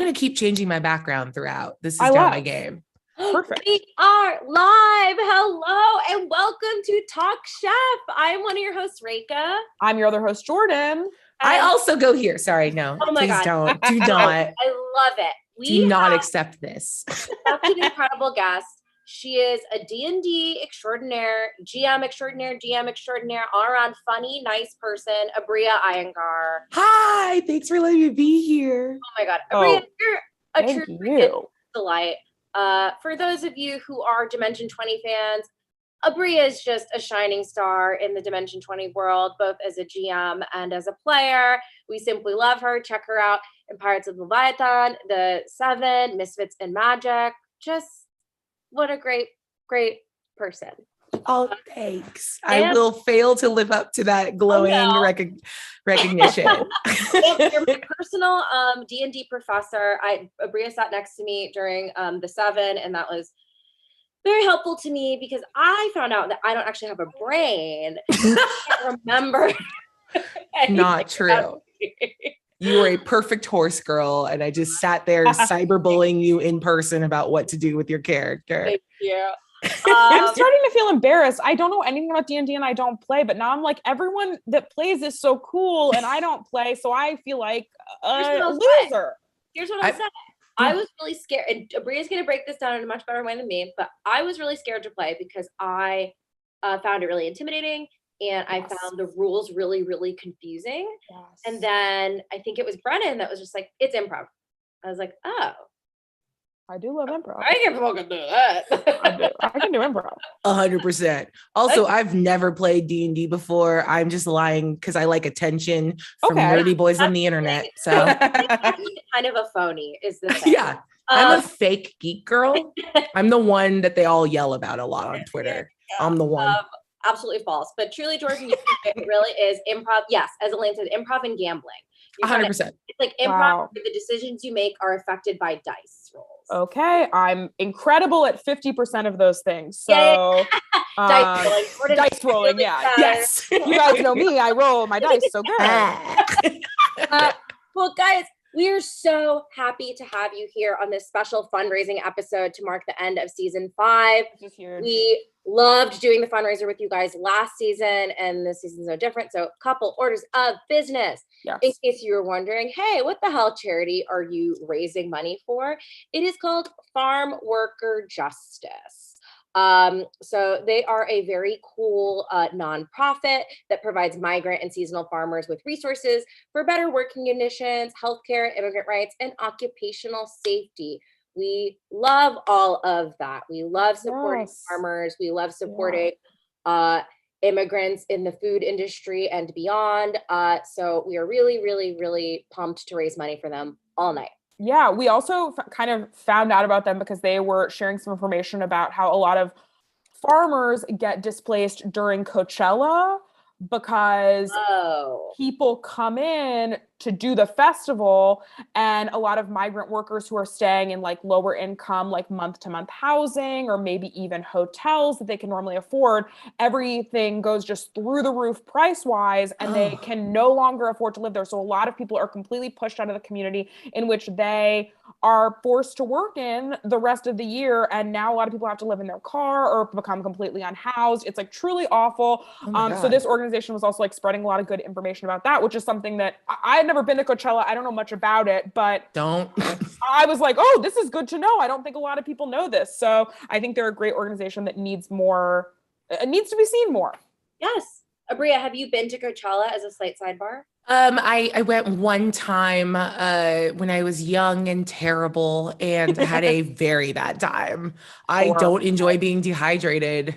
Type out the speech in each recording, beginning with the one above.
going to keep changing my background throughout. This is down my game. Perfect. We are live. Hello and welcome to Talk Chef. I'm one of your hosts, Reka. I'm your other host, Jordan. I also go here. Sorry, no. Oh my Please God. do not. I love it. Do not accept this. Such an incredible guest. She is a D&D extraordinaire, GM extraordinaire, all around funny, nice person, Aabria Iyengar. Hi, thanks for letting me be here. Oh my God. Aabria, you're a true delight. For those of you who are Dimension 20 fans, Aabria is just a shining star in the Dimension 20 world, both as a GM and as a player. We simply love her. Check her out in Pirates of Leviathan, The Seven, Misfits and Magic. Just what a great, great person. Oh, thanks. I will fail to live up to that glowing recognition. You're my personal D&D professor. Aabria sat next to me during the Seven, and that was very helpful to me because I found out that I don't actually have a brain. I can't remember. Not true. You were a perfect horse girl, and I just sat there cyberbullying you in person about what to do with your character. Thank you. I'm starting to feel embarrassed. I don't know anything about D&D and I don't play, but now I'm like, everyone that plays is so cool and I don't play, so I feel like a loser. Here's what I'll say. I was really scared, and Abria's going to break this down in a much better way than me, but I was really scared to play because I found it really intimidating. And I found the rules really, really confusing. Yes. And then I think it was Brennan that was just like, it's improv. I was like, oh. I do love improv. I can fucking do that. I can do improv. 100%. Also, I've never played D&D before. I'm just lying because I like attention from nerdy boys on the internet. So kind of a phony is the thing. Yeah. I'm a fake geek girl. I'm the one that they all yell about a lot on Twitter. Yeah. I'm the one. Absolutely false. But truly, Jordan, it really is improv. Yes, as Elaine said, improv and gambling. 100%. It's like improv, the decisions you make are affected by dice rolls. Okay, I'm incredible at 50% of those things. So dice rolling, really yes. You guys know me, I roll my dice so good. Well, guys, we are so happy to have you here on this special fundraising episode to mark the end of season 5. We loved doing the fundraiser with you guys last season, and this season's no different. So, couple orders of business. Yes. In case you were wondering, hey, what the hell charity are you raising money for? It is called Farm Worker Justice. So they are a very cool nonprofit that provides migrant and seasonal farmers with resources for better working conditions, healthcare, immigrant rights, and occupational safety. We love all of that. We love supporting farmers. We love supporting immigrants in the food industry and beyond. So we are really, really, really pumped to raise money for them all night. Yeah, we also kind of found out about them because they were sharing some information about how a lot of farmers get displaced during Coachella because people come in to do the festival, and a lot of migrant workers who are staying in like lower income, like month-to-month housing, or maybe even hotels that they can normally afford, everything goes just through the roof price-wise, and they can no longer afford to live there. So a lot of people are completely pushed out of the community in which they are forced to work in the rest of the year. And now a lot of people have to live in their car or become completely unhoused. It's like truly awful. So this organization was also like spreading a lot of good information about that, which is something that I had never been to Coachella. I don't know much about it, but I was like, oh, this is good to know. I don't think a lot of people know this. So I think they're a great organization that needs more, it needs to be seen more. Yes. Aabria, have you been to Coachella as a slight sidebar? I went one time when I was young and terrible and had a very bad time. I don't enjoy being dehydrated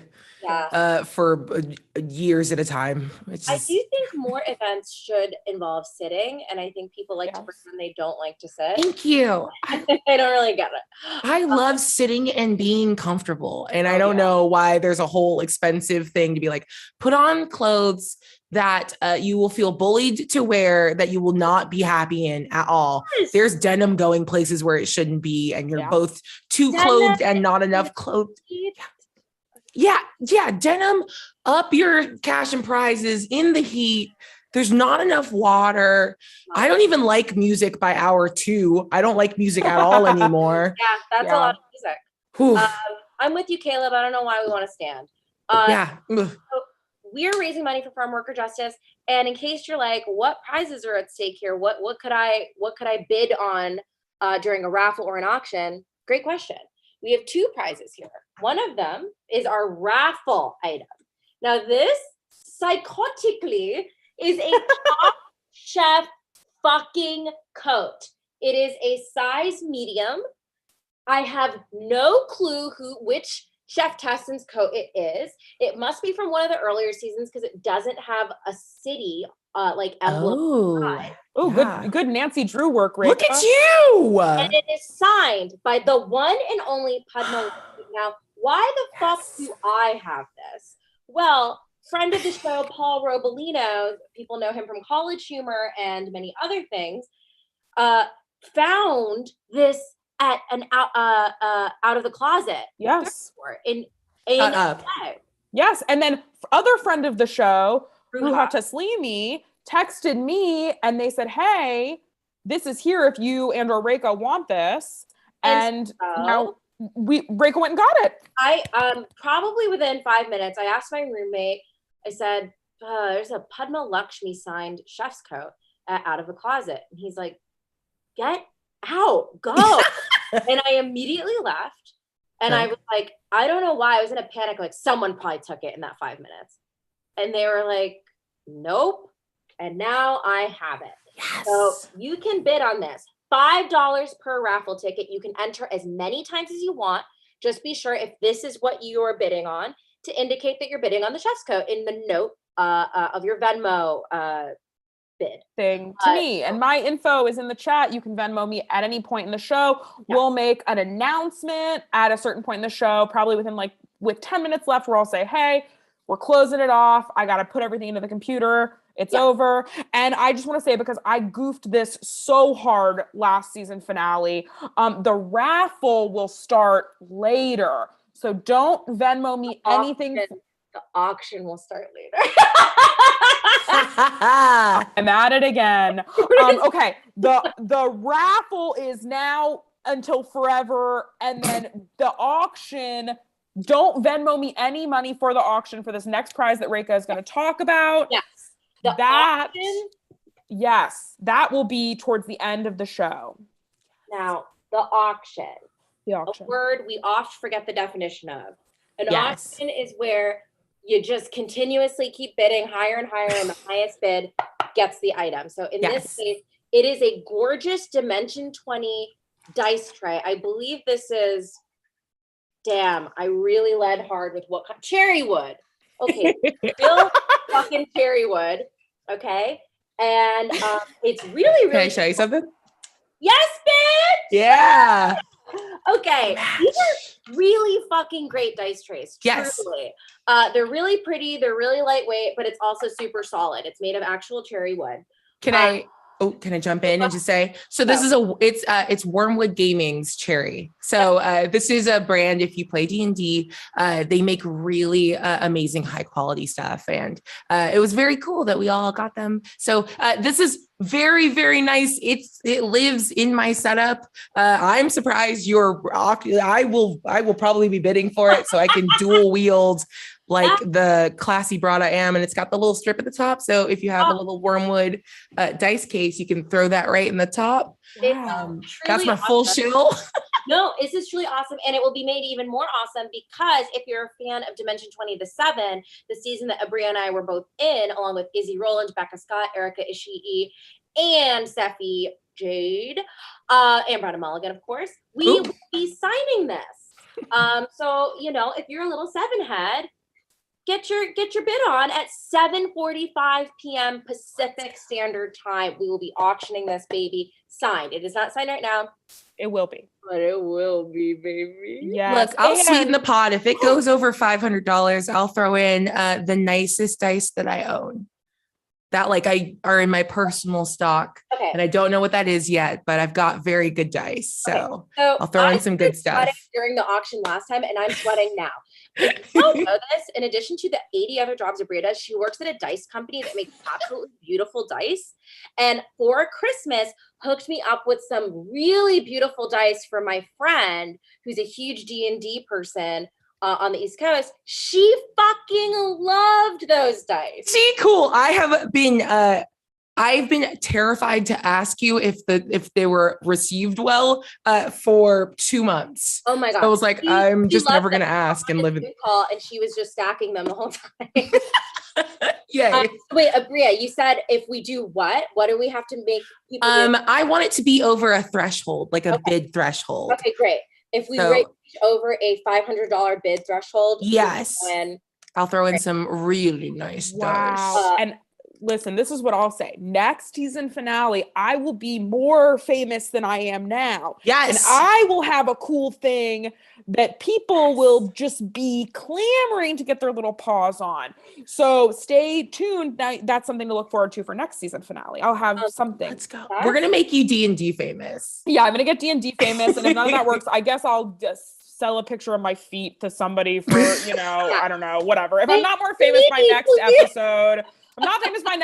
for years at a time. I do think more events should involve sitting, and I think people like to pretend they don't like to sit. Thank you. I don't really get it. I love sitting and being comfortable, and I don't know why there's a whole expensive thing to be like, put on clothes that you will feel bullied to wear, that you will not be happy in at all. Yes. There's denim going places where it shouldn't be, and you're both too clothed and not enough clothed. Yeah, denim, up your cash and prizes in the heat. There's not enough water. I don't even like music by hour 2. I don't like music at all anymore. Yeah, that's a lot of music. I'm with you, Caleb. I don't know why we want to stand. So we're raising money for farm worker justice. And in case you're like, what prizes are at stake here? What could I bid on during a raffle or an auction? Great question. We have 2 prizes here. One of them is our raffle item. Now this psychotically is a Top Chef fucking coat. It is a size medium. I have no clue which Chef Tussin's coat it is. It must be from one of the earlier seasons because it doesn't have a city emblem. Good Nancy Drew work, Rachel. Look at you! And it is signed by the one and only Padma. Now, why the fuck do I have this? Well, friend of the show, Paul Robolino, people know him from College Humor and many other things, found this at an out of the closet. Yes. Yes. And then other friend of the show, Ruha Taslimi, texted me and they said, hey, this is here if you and or Reka want this. And now Reka went and got it. I probably within 5 minutes, I asked my roommate, I said, there's a Padma Lakshmi signed chef's coat out of the closet. And he's like, get out, go. And I immediately left. And I was like, I don't know why. I was in a panic. Like, someone probably took it in that 5 minutes. And they were like, nope. And now I have it. Yes. So you can bid on this. $5 per raffle ticket. You can enter as many times as you want. Just be sure if this is what you are bidding on to indicate that you're bidding on the chef's coat in the note of your Venmo bid thing to me. And my info is in the chat. You can Venmo me at any point in the show. Yeah. We'll make an announcement at a certain point in the show, probably with 10 minutes left, where I'll say, hey, we're closing it off. I got to put everything into the computer. It's over. And I just want to say, because I goofed this so hard last season finale, the raffle will start later. So don't Venmo me anything. The auction will start later. I'm at it again. Okay. The raffle is now until forever. And then the auction, don't Venmo me any money for the auction for this next prize that Reka is going to talk about. Yes. Auction? Yes. That will be towards the end of the show. Now, the auction. A word we oft forget the definition of. An auction is where you just continuously keep bidding higher and higher, and the highest bid gets the item. So in this case, it is a gorgeous Dimension 20 dice tray. I believe this is, damn, I really led hard with what kind? Cherry wood. Okay, real fucking cherry wood. Okay, and it's really, really. Can I show you something? Yes, bitch. Yeah. Okay, these are really fucking great dice trays. Yes. Truly. They're really pretty. They're really lightweight, but it's also super solid. It's made of actual cherry wood. Can I jump in and just say, so this is it's Wormwood Gaming's cherry. So this is a brand, if you play D&D, they make really amazing high quality stuff. And it was very cool that we all got them. So this is very, very nice. It lives in my setup. I'm surprised I will probably be bidding for it so I can dual wield like the classy broad I am, and it's got the little strip at the top. So if you have a little wormwood dice case, you can throw that right in the top. That's my full shill. No, this is truly awesome. And it will be made even more awesome because if you're a fan of Dimension 20, the 7, the season that Aabria and I were both in, along with Izzy Rowland, Becca Scott, Erica Ishii, and Steffi Jade, and Brandon Mulligan, of course, we will be signing this. So, if you're a little 7 head, get your bid on at 7:45 p.m. Pacific Standard Time. We will be auctioning this baby signed. It is not signed right now. It will be. But it will be, baby. Yes. Look, I'll sweeten the pot. If it goes over $500, I'll throw in the nicest dice that I own. that like are in my personal stock. Okay. And I don't know what that is yet, but I've got very good dice. So, so I'll throw in some good stuff. During the auction last time, and I'm sweating now. If you don't know this, in addition to the 80 other jobs Aabria does, she works at a dice company that makes absolutely beautiful dice. And for Christmas, hooked me up with some really beautiful dice for my friend, who's a huge D&D person on the East Coast. She fucking loved those dice. See, cool. I've been terrified to ask you if they were received well for 2 months. Oh my God. So I was like, I'm just never going to ask and live in. Call, and she was just stacking them the whole time. Yay. Wait, Aabria, you said if we do what? What do we have to make people do? I want it to be over a threshold, like a bid threshold. Okay, great. If we reach over a $500 bid threshold, yes, I'll throw in some really nice dice. And listen, this is what I'll say. Next season finale, I will be more famous than I am now. Yes. And I will have a cool thing that people will just be clamoring to get their little paws on. So stay tuned. That's something to look forward to for next season finale. I'll have something. Let's go. We're going to make you D&D famous. Yeah, I'm going to get D&D famous. And if none of that works, I guess I'll just sell a picture of my feet to somebody for, I don't know, whatever. If I'm not more famous by next episode... I'm not famous by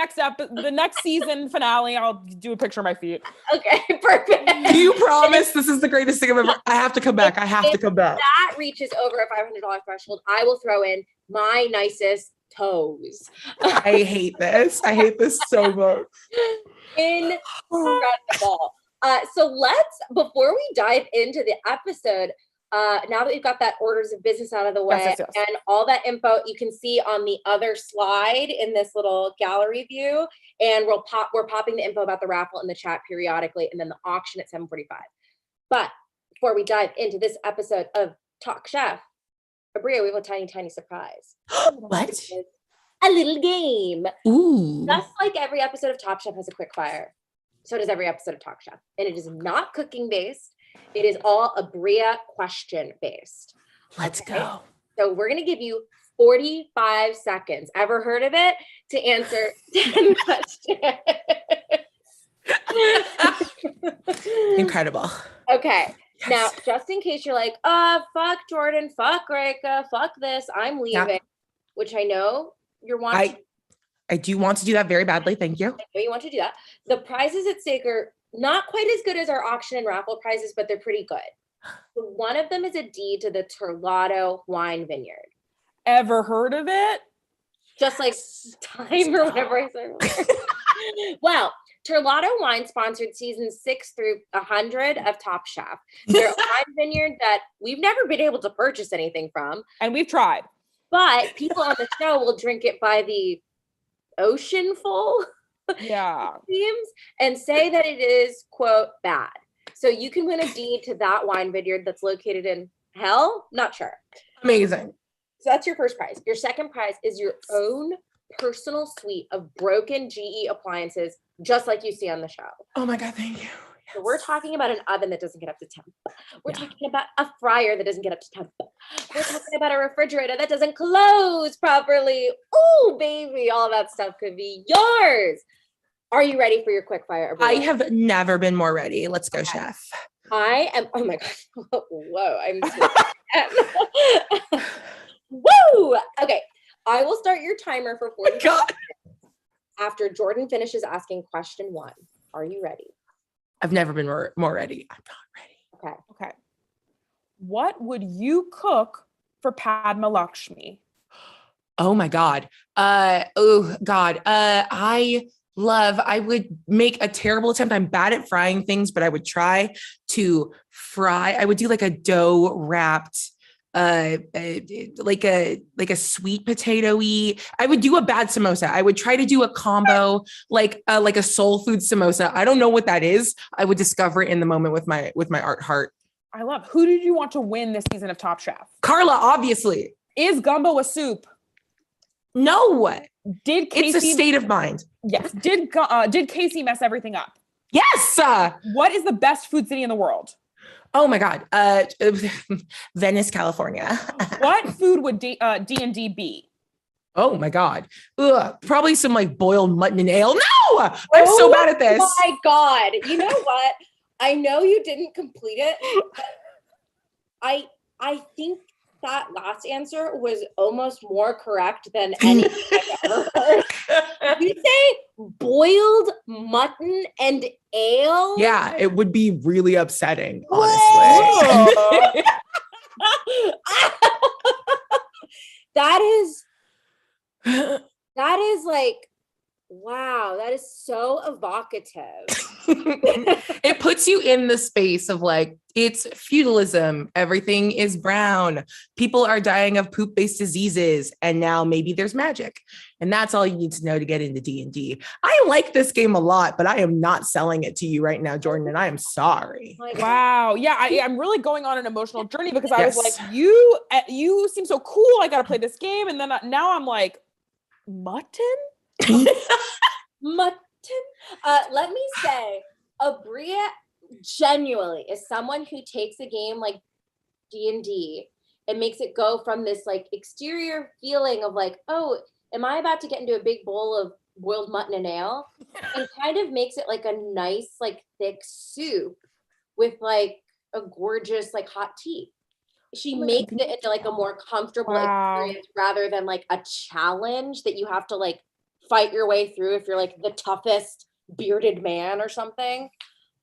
the next season finale. I'll do a picture of my feet. Okay, perfect. Do you promise this is the greatest thing I've ever? I have to come back. If that reaches over a $500 threshold, I will throw in my nicest toes. I hate this. I hate this so much. Incredible. So before we dive into the episode, now that we've got that orders of business out of the way and all that info you can see on the other slide in this little gallery view, and we're popping the info about the raffle in the chat periodically, and then the auction at 7:45. But before we dive into this episode of Talk Chef, Aabria, we have a tiny surprise. What? A little game. Ooh. Just like every episode of Top Chef has a quick fire, so does every episode of Talk Chef, and it is not cooking based. It is all Aabria question based. Let's go. So we're going to give you 45 seconds. Ever heard of it? To answer 10 questions. Incredible. Okay. Yes. Now, just in case you're like, fuck Jordan, fuck Reka, fuck this, I'm leaving, which I know you're wanting. I do want to do that very badly. Thank you. I know you want to do that. The prizes at stake are not quite as good as our auction and raffle prizes, but they're pretty good. So one of them is a deed to the Terlato Wine Vineyard. Ever heard of it? Just like time or whatever I said. Well, Terlato Wine sponsored seasons 6 through 100 of Top Chef. They're a wine vineyard that we've never been able to purchase anything from. And we've tried. But people on the show will drink it by the oceanful. Yeah. Seems, and say that it is, quote, bad. So you can win a deed to that wine vineyard that's located in hell? Not sure. Amazing. So that's your first prize. Your second prize is your own personal suite of broken GE appliances, just like you see on the show. Oh my God, thank you. So we're talking about an oven that doesn't get up to temp. We're talking about a fryer that doesn't get up to temp. We're talking about a refrigerator that doesn't close properly. Oh, baby, all that stuff could be yours. Are you ready for your quick fire? I have never been more ready. Let's go, Chef. I am. Oh my God. Whoa. I'm so Woo. Okay. I will start your timer for 40 minutes after Jordan finishes asking question 1. Are you ready? I've never been more ready. I'm not ready. Okay. What would you cook for Padma Lakshmi? Oh my God. I would make a terrible attempt. I'm bad at frying things, but I would try to fry. I would do like a dough wrapped, like a sweet potato-y. I would do a bad samosa. I would try to do a combo, like a soul food samosa. I don't know what that is. I would discover it in the moment with my art heart. I love. Who did you want to win this season of Top Chef? Carla, obviously. Is gumbo a soup? No. Did Casey, it's a state of mind. Yes. Did Casey mess everything up? Yes. What is the best food city in the world? Oh my God. Venice, California. What food would D&D be? Oh my God. Ugh, probably some like boiled mutton and ale. No, I'm so bad at this. Oh my God. You know what? I know you didn't complete it, but I think that last answer was almost more correct than anything I've ever heard. You say boiled mutton and ale? Yeah, it would be really upsetting, honestly. That is like, wow, that is so evocative. It puts you in the space of like, it's feudalism. Everything is brown. People are dying of poop-based diseases. And now maybe there's magic. And that's all you need to know to get into D&D. I like this game a lot, but I am not selling it to you right now, Jordan. And I am sorry. Wow. Yeah. I'm really going on an emotional journey because I was like, you seem so cool. I got to play this game. And then now I'm like, mutton? Mutton. Let me say, Aabria genuinely is someone who takes a game like D&D and makes it go from this like exterior feeling of like, oh, am I about to get into a big bowl of boiled mutton and ale? And kind of makes it like a nice, like thick soup with like a gorgeous, like hot tea. She makes it into like a more comfortable experience rather than like a challenge that you have to like fight your way through if you're like the toughest bearded man or something.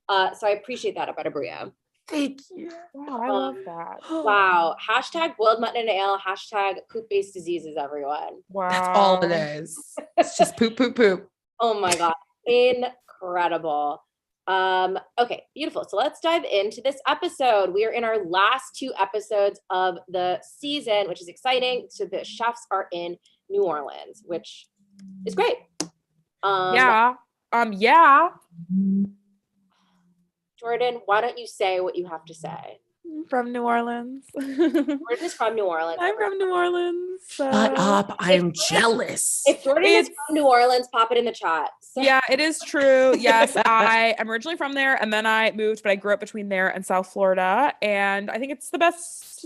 So I appreciate that about Aabria. Thank you. Wow, I love that. Wow. Hashtag boiled mutton and ale. Hashtag poop-based diseases, everyone. Wow. That's all it is. It's just poop, poop, poop. Oh my God. Incredible. Okay, beautiful. So let's dive into this episode. We are in our last 2 episodes of the season, which is exciting. So the chefs are in New Orleans, which is great. Yeah. Jordan, why don't you say what you have to say? From New Orleans. Jordan is from New Orleans. I'm from New Orleans. Shut up. I'm jealous. If Jordan is from New Orleans, pop it in the chat. Yeah, it is true. Yes, I am originally from there and then I moved, but I grew up between there and South Florida. And I think it's the best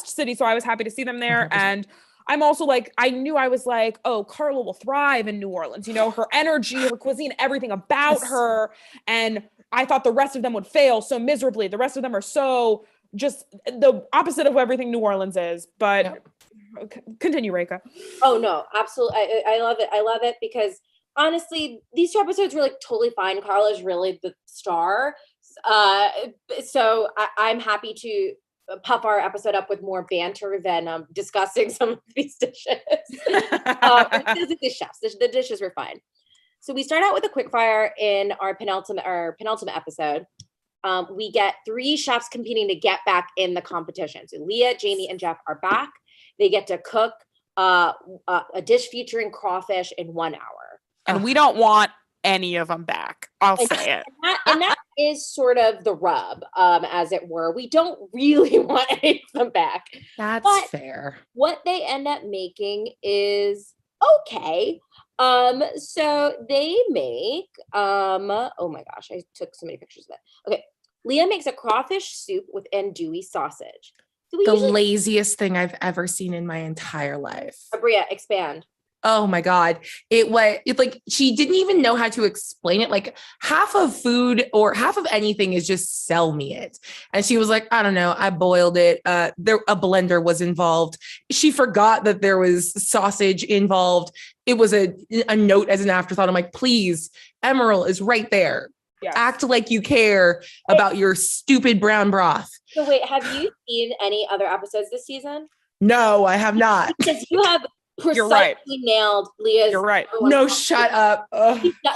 city. So I was happy to see them there. 100%. And I'm also like, I knew I was like, oh, Carla will thrive in New Orleans. You know, her energy, her cuisine, everything about her. And I thought the rest of them would fail so miserably. The rest of them are so just the opposite of everything New Orleans is. But continue, Reika. Oh, no, absolutely. I love it. I love it because honestly, these 2 episodes were like totally fine. Carla's really the star. So I'm happy to puff our episode up with more banter than discussing some of these dishes. The chefs, the dishes were fine. So we start out with a quickfire in our penultimate episode. We get 3 chefs competing to get back in the competition. So Leah, Jamie, and Jeff are back. They get to cook a dish featuring crawfish in 1 hour. And we don't want any of them back. I'll say it. And that is sort of the rub, as it were. We don't really want any of them back. That's fair. What they end up making is okay. So they make, oh my gosh, I took so many pictures of it. Okay. Leah makes a crawfish soup with andouille sausage. The laziest thing I've ever seen in my entire life. Aabria, expand. Oh my God. It's like, she didn't even know how to explain it. Like half of food or half of anything is just sell me it. And she was like, I don't know. I boiled it. A blender was involved. She forgot that there was sausage involved. It was a note as an afterthought. I'm like, please, Emerald is right there. Yes. Act like you care about your stupid brown broth. So wait, have you seen any other episodes this season? No, I have not. Because you have precisely nailed Leah's. You're right. No, shut up.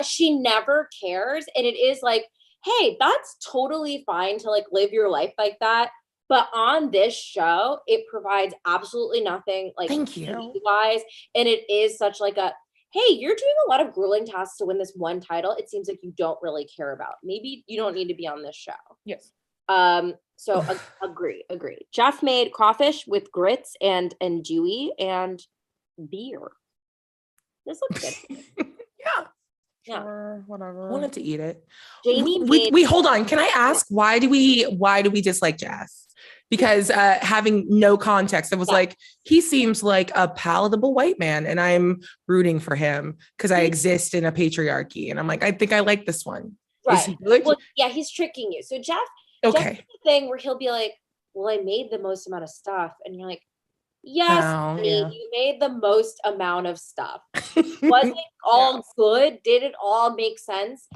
She never cares. And it is like, hey, that's totally fine to like live your life like that. But on this show, it provides absolutely nothing like thank you wise. And it is such like a, hey, you're doing a lot of grueling tasks to win this one title. It seems like you don't really care about. Maybe you don't need to be on this show. Yes. So agree. Jeff made crawfish with grits and andouille and beer. This looks good. Yeah. Sure, whatever. I wanted to eat it. Jamie wait, hold on. Can I ask why do we dislike Jeff? because having no context, I was like, he seems like a palatable white man, and I'm rooting for him because I exist in a patriarchy. And I'm like, I think I like this one. Right. Well, yeah, he's tricking you. So Jeff does the thing where he'll be like, well, I made the most amount of stuff. And you're like, yes, you made the most amount of stuff. Was it all good? Did it all make sense?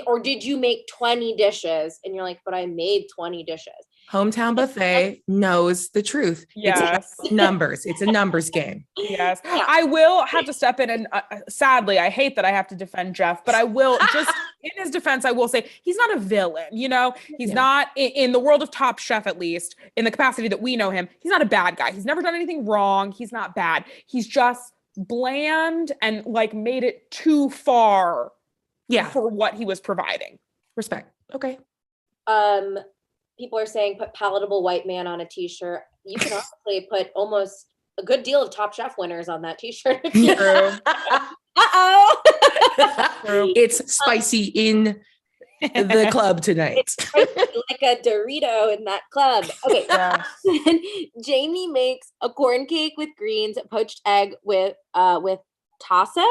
Or did you make 20 dishes? And you're like, but I made 20 dishes. Hometown Buffet knows the truth. Yes. It's numbers. It's a numbers game. Yes. I will have to step in and sadly, I hate that I have to defend Jeff, but I will just in his defense, I will say he's not a villain. You know, he's not in the world of Top Chef, at least in the capacity that we know him. He's not a bad guy. He's never done anything wrong. He's not bad. He's just bland and like made it too far for what he was providing. Respect. Okay. People are saying put palatable white man on a t-shirt. You can honestly put almost a good deal of Top Chef winners on that t-shirt. It's spicy in the club tonight. It's like a Dorito in that club. Okay. Then Jamie makes a corn cake with greens, a poached egg with tasso.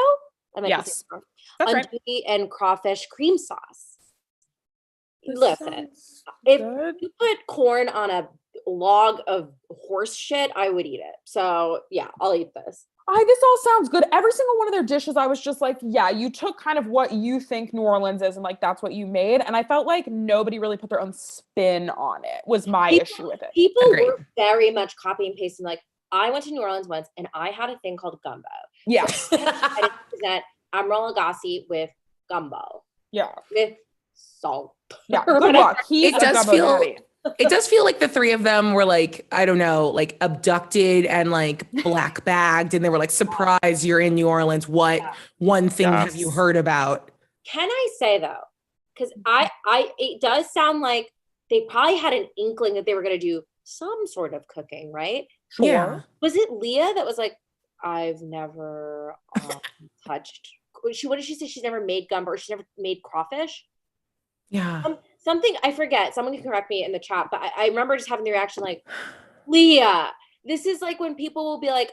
Yes. That's right. And crawfish cream sauce. Listen, if you put corn on a log of horse shit, I would eat it. So yeah, I'll eat this. This all sounds good. Every single one of their dishes, I was just like, yeah, you took kind of what you think New Orleans is and like, that's what you made. And I felt like nobody really put their own spin on it was my issue with it. People were very much copy and pasting. Like, I went to New Orleans once and I had a thing called gumbo. Yeah. So I did present Emeril Lagasse with gumbo. Yeah. With salt. Yeah, good luck. It does feel like the three of them were like, I don't know, like abducted and like black bagged, and they were like, surprise, you're in New Orleans. What one thing have you heard about? Can I say though, because it does sound like they probably had an inkling that they were going to do some sort of cooking, right? Sure. Yeah. Was it Leah that was like, I've never touched? What did she say? She's never made gumbo, or she's never made crawfish. Yeah. Something, I forget. Someone can correct me in the chat, but I remember just having the reaction like, Leah, this is like when people will be like,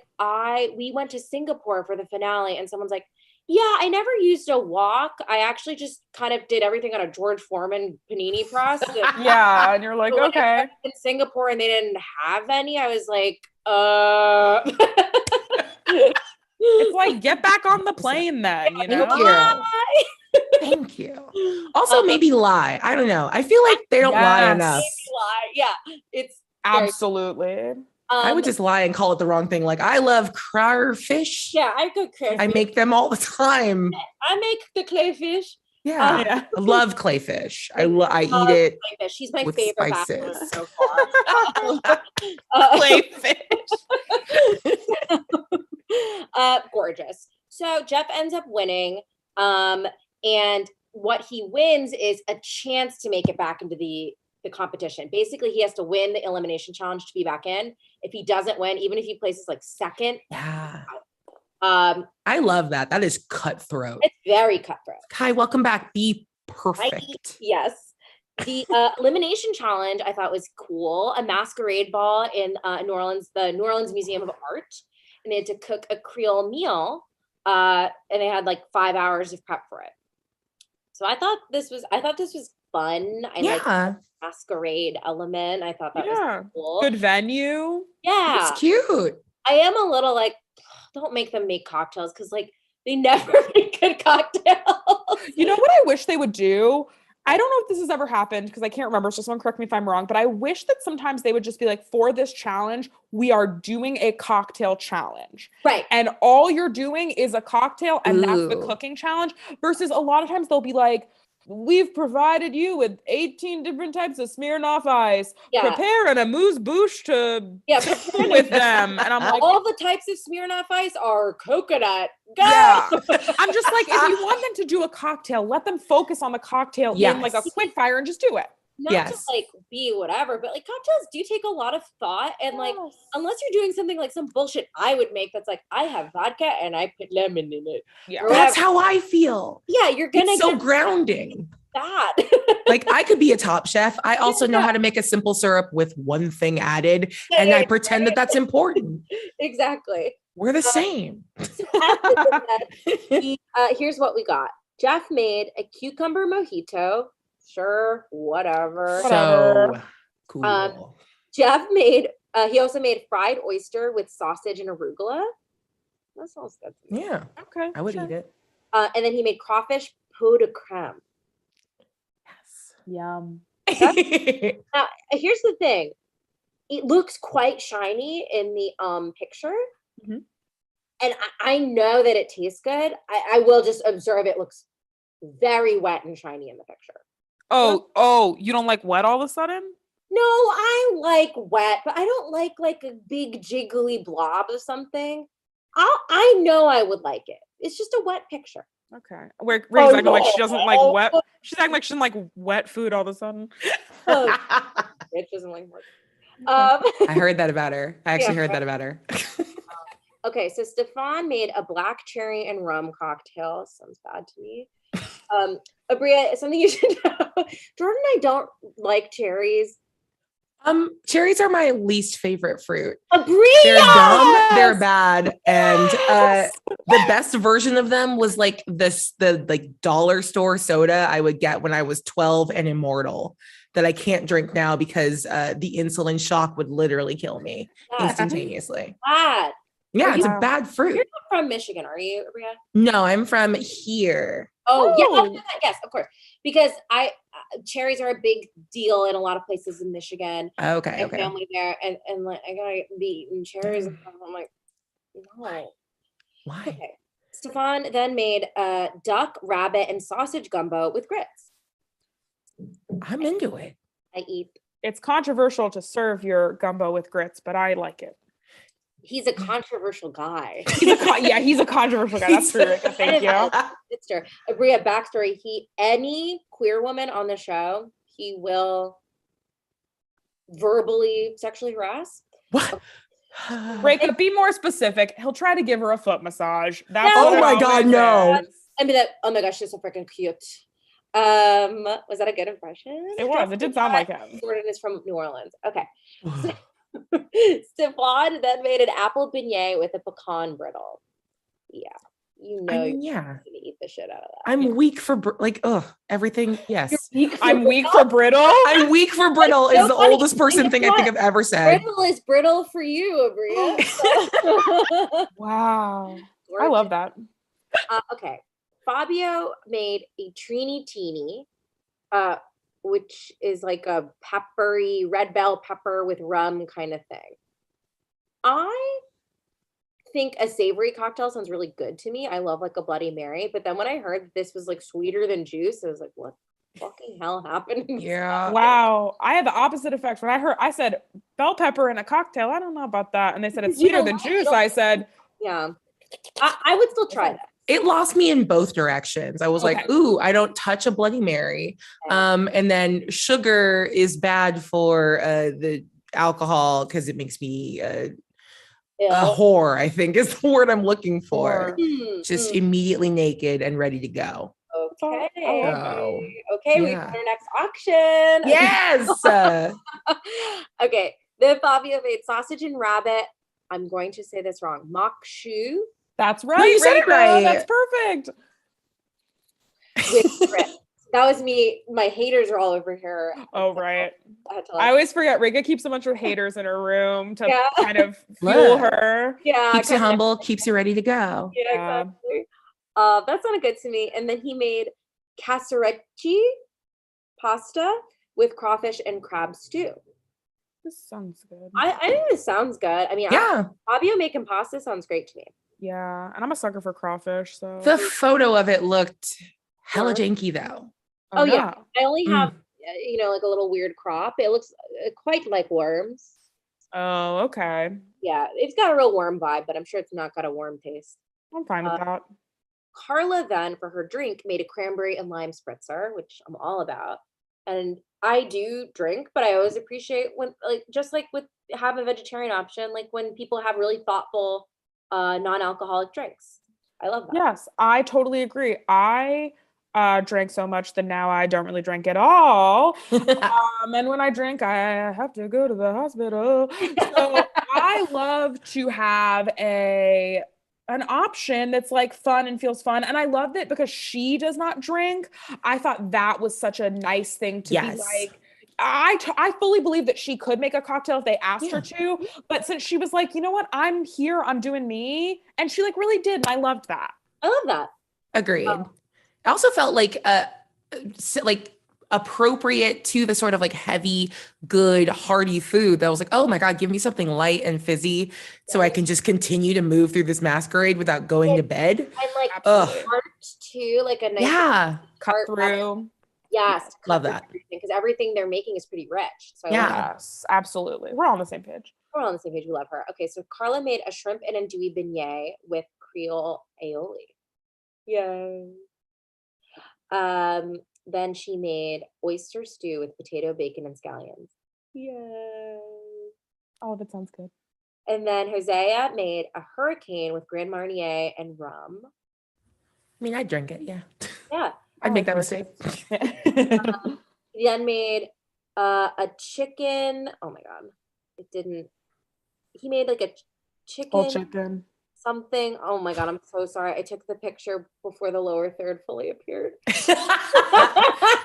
we went to Singapore for the finale, and someone's like, yeah, I never used a wok. I actually just kind of did everything on a George Foreman panini press. And you're like, okay. In Singapore and they didn't have any, I was like, It's like, get back on the plane then, you know? Thank you. Also, maybe lie. I don't know. I feel like they don't lie enough. Maybe lie. Yeah, it's absolutely. I would just lie and call it the wrong thing. Like, I love crayfish. Yeah, I cook crayfish. I make them all the time. I make the clayfish. Yeah, I love clayfish. I eat it. Clayfish. She's my with favorite spices so far. Clayfish. Gorgeous. So Jeff ends up winning. And what he wins is a chance to make it back into the competition. Basically, he has to win the elimination challenge to be back in. If he doesn't win, even if he places like second. Yeah. I love that. That is cutthroat. It's very cutthroat. Hi, welcome back. Be perfect. Yes. The elimination challenge I thought was cool. A masquerade ball in New Orleans, the New Orleans Museum of Art. And they had to cook a Creole meal. And they had like 5 hours of prep for it. So I thought this was fun. I like the masquerade element. I thought that was cool. Good venue. Yeah. It's cute. I am a little like, don't make them make cocktails because like they never make good cocktails. You know what I wish they would do? I don't know if this has ever happened because I can't remember. So someone correct me if I'm wrong, but I wish that sometimes they would just be like, for this challenge, we are doing a cocktail challenge. Right. And all you're doing is a cocktail and that's the cooking challenge versus a lot of times they'll be like, we've provided you with 18 different types of Smirnoff Ice. Yeah. Prepare an amuse-bouche to with them. And I'm like, all the types of Smirnoff Ice are coconut. Go! Yeah. I'm just like, if you want them to do a cocktail, let them focus on the cocktail in like a quick fire and just do it. not to like be whatever, but like cocktails do take a lot of thought, and like unless you're doing something like some bullshit I would make that's like I have vodka and I put lemon in it. Yeah, that's how I feel. Yeah, you're gonna it's so grounding. That like I could be a top chef. I also know how to make a simple syrup with one thing added, and I pretend that that's important. Exactly. We're the same. So here's what we got. Jeff made a cucumber mojito. Sure, whatever. So cool. Jeff made, he also made fried oyster with sausage and arugula. That sounds good to me. Yeah. Okay. I would eat it. And then he made crawfish pot de creme. Yes. Yum. Now, here's the thing. It looks quite shiny in the picture. Mm-hmm. And I know that it tastes good. I will just observe it looks very wet and shiny in the picture. Oh, you don't like wet all of a sudden? No, I like wet, but I don't like a big jiggly blob of something. I know I would like it. It's just a wet picture. Okay. Ray's acting like she doesn't like wet. She's acting like she doesn't like wet food all of a sudden. It doesn't like work. I heard that about her. I actually heard that about her. Okay, so Stefan made a black cherry and rum cocktail. Sounds bad to me. Aabria, something you should know. Jordan and I don't like cherries. Cherries are my least favorite fruit. Aabria! They're dumb, they're bad, and the best version of them was like the like dollar store soda I would get when I was 12 and immortal that I can't drink now because the insulin shock would literally kill me instantaneously. Bad. Yeah, it's a bad fruit. You're not from Michigan, are you, Aabria? No, I'm from here. Oh, yes, of course. Because cherries are a big deal in a lot of places in Michigan. Okay. Family there, and like I gotta be eating cherries. And I'm like, no. Why? Okay. Stefan then made duck, rabbit, and sausage gumbo with grits. I'm into it. I eat. It's controversial to serve your gumbo with grits, but I like it. He's a controversial guy. He's a controversial guy. That's true. Thank you. Aabria, backstory. Any queer woman on the show, he will verbally sexually harass. What? Reka, be more specific. He'll try to give her a foot massage. That's oh my God, no. I mean, oh my gosh, she's so freaking cute. Was that a good impression? It was. It did sound like him. Jordan is from New Orleans. Okay. Stefan then made an apple beignet with a pecan brittle. Yeah. You're gonna eat the shit out of that. I'm weak for everything. Yes. I'm weak for brittle. I'm weak for brittle is the oldest person thing I think I've ever said. Brittle is brittle for you, Aabria. Wow. I love that. Okay. Fabio made a trini teeny, which is like a peppery red bell pepper with rum kind of thing. I think a savory cocktail sounds really good to me. I love like a Bloody Mary, but then when I heard this was like sweeter than juice, I was like, what fucking hell happened? Yeah. Wow. I had the opposite effect. When I said bell pepper in a cocktail, I don't know about that. And they said it's sweeter than juice. I said, yeah. I would still try that. It lost me in both directions. I was like, ooh, I don't touch a Bloody Mary. And then sugar is bad for the alcohol because it makes me a whore, I think is the word I'm looking for. Just immediately naked and ready to go. Okay. Okay. We've got our next auction. Yes. Okay. Then Fabio made sausage and rabbit. I'm going to say this wrong. Makshu. That's right. No, you said it right. That's perfect. With grits. That was me. My haters are all over here. Oh, right. I always forget. Rika keeps a bunch of haters in her room to kind of fuel her. Yeah. Keeps you humble, keeps you ready to go. Yeah, exactly. That sounded good to me. And then he made casserecci pasta with crawfish and crab stew. This sounds good. I think this sounds good. I mean, Fabio making pasta sounds great to me. Yeah, and I'm a sucker for crawfish. So the photo of it looked hella janky though. Oh yeah. I only have like a little weird crop. It looks quite like worms. Oh, okay. Yeah, it's got a real worm vibe, but I'm sure it's not got a worm taste. I'm fine with that. Carla then, for her drink, made a cranberry and lime spritzer, which I'm all about. And I do drink, but I always appreciate when, like, just like with have a vegetarian option, like when people have really thoughtful, non-alcoholic drinks. I love that. Yes, I totally agree. I drank so much that now I don't really drink at all. And when I drink, I have to go to the hospital. So I love to have an option that's like fun and feels fun. And I loved it because she does not drink. I thought that was such a nice thing to be like, I fully believe that she could make a cocktail if they asked her to, but since she was like, you know what, I'm here, I'm doing me, and she like really did, and I loved that. I love that. Agreed. I also felt like appropriate to the sort of like heavy, good, hearty food that was like, oh my God, give me something light and fizzy so I can just continue to move through this masquerade without going to bed. And like heart too, like a nice cut through. Yes, love that. Because everything they're making is pretty rich. So yes, absolutely. We're all on the same page. We're all on the same page. We love her. Okay, so Carla made a shrimp and andouille beignet with Creole aioli. Yay. Then she made oyster stew with potato, bacon, and scallions. Yay. All of it sounds good. And then Hosea made a hurricane with Grand Marnier and rum. I mean, I'd drink it, yeah. Yeah. I'd make that mistake. He then made a chicken. Oh my God. It didn't. He made like a chicken. Something. Oh my God. I'm so sorry. I took the picture before the lower third fully appeared.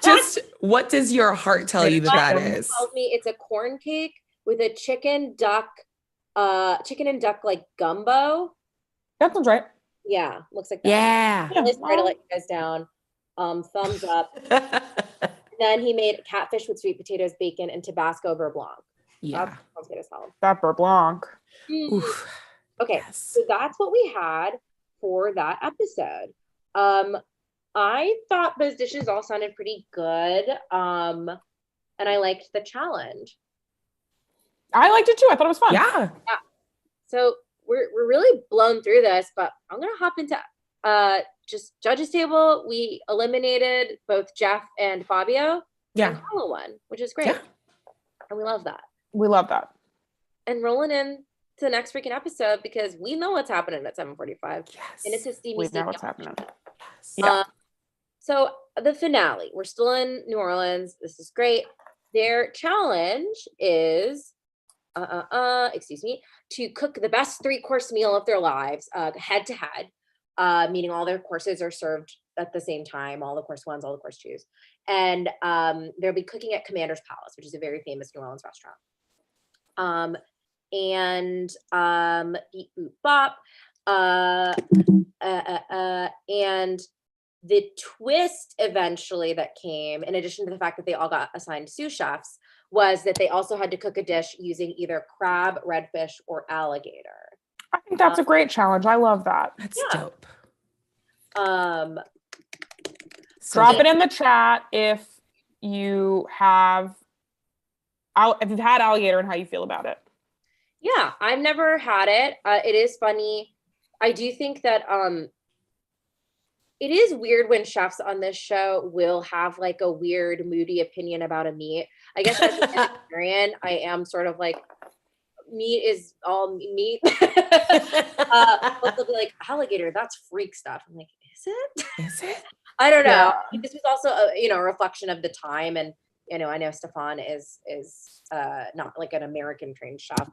Just what does your heart tell you that is? Tells me it's a corn cake with a chicken and duck like gumbo. That sounds right. Yeah. Looks like that. Yeah. I'm sorry to let you guys down. Thumbs up. Then he made catfish with sweet potatoes, bacon, and Tabasco beurre blanc. Yeah. Sounds good as hell. That beurre blanc. Okay, so that's what we had for that episode. I thought those dishes all sounded pretty good. And I liked the challenge. I liked it too. I thought it was fun. Yeah. So we're really blown through this, but I'm gonna hop into just judges table. We eliminated both Jeff and Fabio. Yeah. And Carla won, which is great. Yeah. And we love that. We love that. And rolling in to the next freaking episode because we know what's happening at 7:45. Yes. And it's a steamy. We know what's happening. Yes. Yeah. So the finale, we're still in New Orleans. This is great. Their challenge is, to cook the best 3-course meal of their lives, head to head, meaning all their courses are served at the same time, all the course ones, all the course twos. And they'll be cooking at Commander's Palace, which is a very famous New Orleans restaurant. Beep boop bop. And the twist eventually that came, in addition to the fact that they all got assigned sous chefs, was that they also had to cook a dish using either crab, redfish, or alligator. I think that's a great challenge. I love that. That's dope. Drop it in the chat if you've had alligator and how you feel about it. Yeah, I've never had it. It is funny. I do think that it is weird when chefs on this show will have like a weird, moody opinion about a meat. I guess as a vegetarian, I am sort of like, meat is all meat. But they'll be like, alligator, that's freak stuff. I'm like, is it? Is it? I don't know. Yeah. This was also a reflection of the time, and I know Stefan is not like an American trained chef,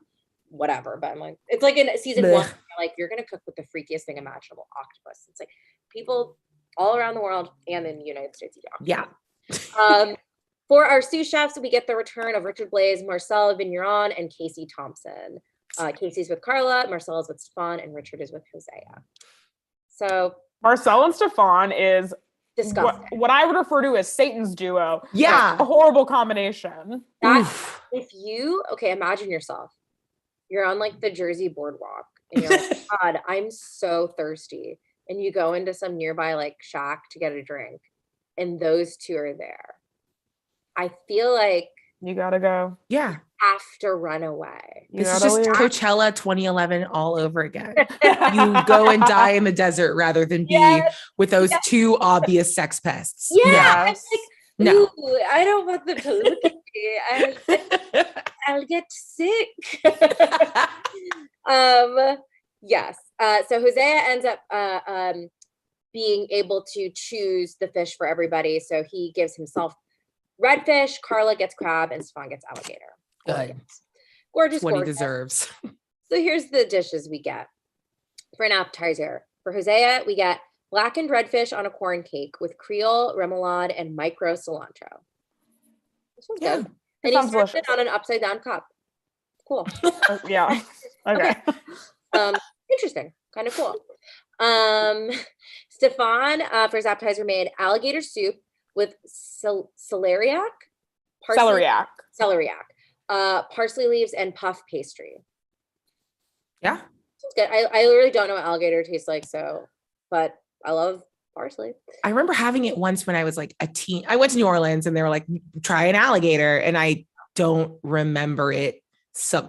whatever. But I'm like, it's like in season 1, like you're gonna cook with the freakiest thing imaginable, octopus. It's like people all around the world and in the United States eat octopus. Yeah. For our sous chefs, we get the return of Richard Blaze, Marcel Vigneron, and Casey Thompson. Casey's with Carla, Marcel is with Stefan, and Richard is with Hosea. So Marcel and Stefan is disgusting. What I would refer to as Satan's duo. Yeah. It's a horrible combination. Imagine yourself. You're on like the Jersey boardwalk and you're like, God, I'm so thirsty. And you go into some nearby like shack to get a drink and those two are there. I feel like you gotta go. Yeah. Have to run away. This is just Coachella 2011 all over again. You go and die in the desert rather than be with those two obvious sex pests. Yeah. Yes. No. Ooh, I don't want them to look at me. I'll get sick. Yes. So Hosea ends up being able to choose the fish for everybody. So he gives himself redfish, Carla gets crab, and Stefan gets alligator. Good. Gorgeous. What he deserves. So here's the dishes we get for an appetizer. For Hosea, we get blackened redfish on a corn cake with Creole, remoulade, and micro cilantro. This one's good. And he serves it on an upside down cup. Cool. Yeah. Okay. Interesting. Kind of cool. Stefan, for his appetizer, made alligator soup with celeriac, parsley leaves, and puff pastry. Yeah. Sounds good. I literally don't know what alligator tastes like, but I love parsley. I remember having it once when I was like a teen. I went to New Orleans and they were like, try an alligator. And I don't remember it. So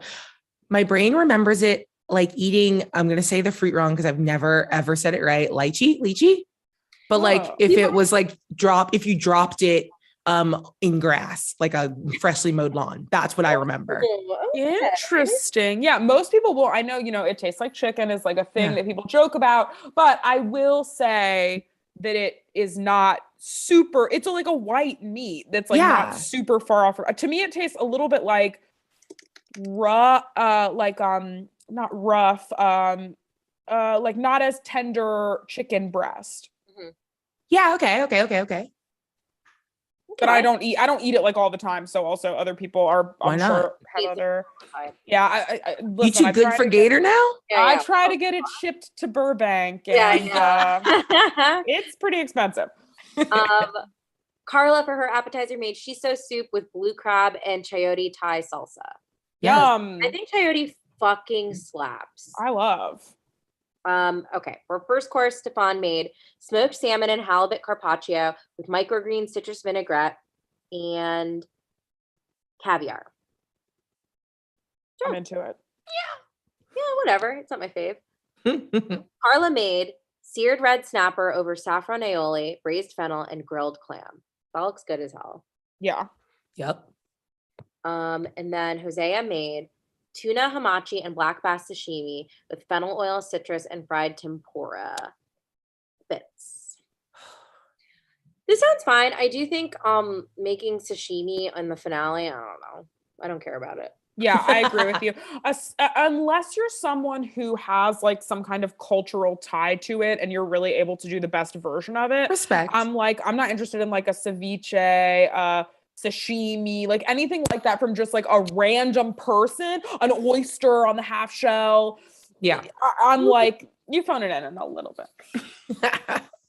my brain remembers it like eating, I'm going to say the fruit wrong because I've never ever said it right. Lychee. But like if it was like if you dropped it in grass, like a freshly mowed lawn, that's what I remember. Interesting. Yeah. Most people will, I know, it tastes like chicken is like a thing that people joke about, but I will say that it is not super, it's like a white meat that's like not super far off. To me, it tastes a little bit like raw, not rough, like not as tender chicken breast. Mm-hmm. Yeah. Okay. But I don't eat it like all the time. So also other people are, I'm sure, have other. Yeah. Listen, you too good for gator now? I try to get it shipped to Burbank, and it's pretty expensive. Carla, for her appetizer, made shiso soup with blue crab and chayote Thai salsa. Yum. I think chayote fucking slaps. I love. Okay, for first course, Stefan made smoked salmon and halibut carpaccio with microgreen citrus vinaigrette and caviar. Sure. I'm into it. Yeah, whatever. It's not my fave. Carla made seared red snapper over saffron aioli, braised fennel, and grilled clam. That looks good as hell. Yeah. Yep. And then Hosea made tuna hamachi and black bass sashimi with fennel oil, citrus, and fried tempura bits. This sounds fine. I do think making sashimi in the finale, I don't know. I don't care about it. Yeah, I agree with you. Unless you're someone who has like some kind of cultural tie to it and you're really able to do the best version of it. Respect. I'm not interested in like a ceviche, sashimi, like anything like that from just like a random person, an oyster on the half shell. Yeah. I'm like, you phone it in a little bit.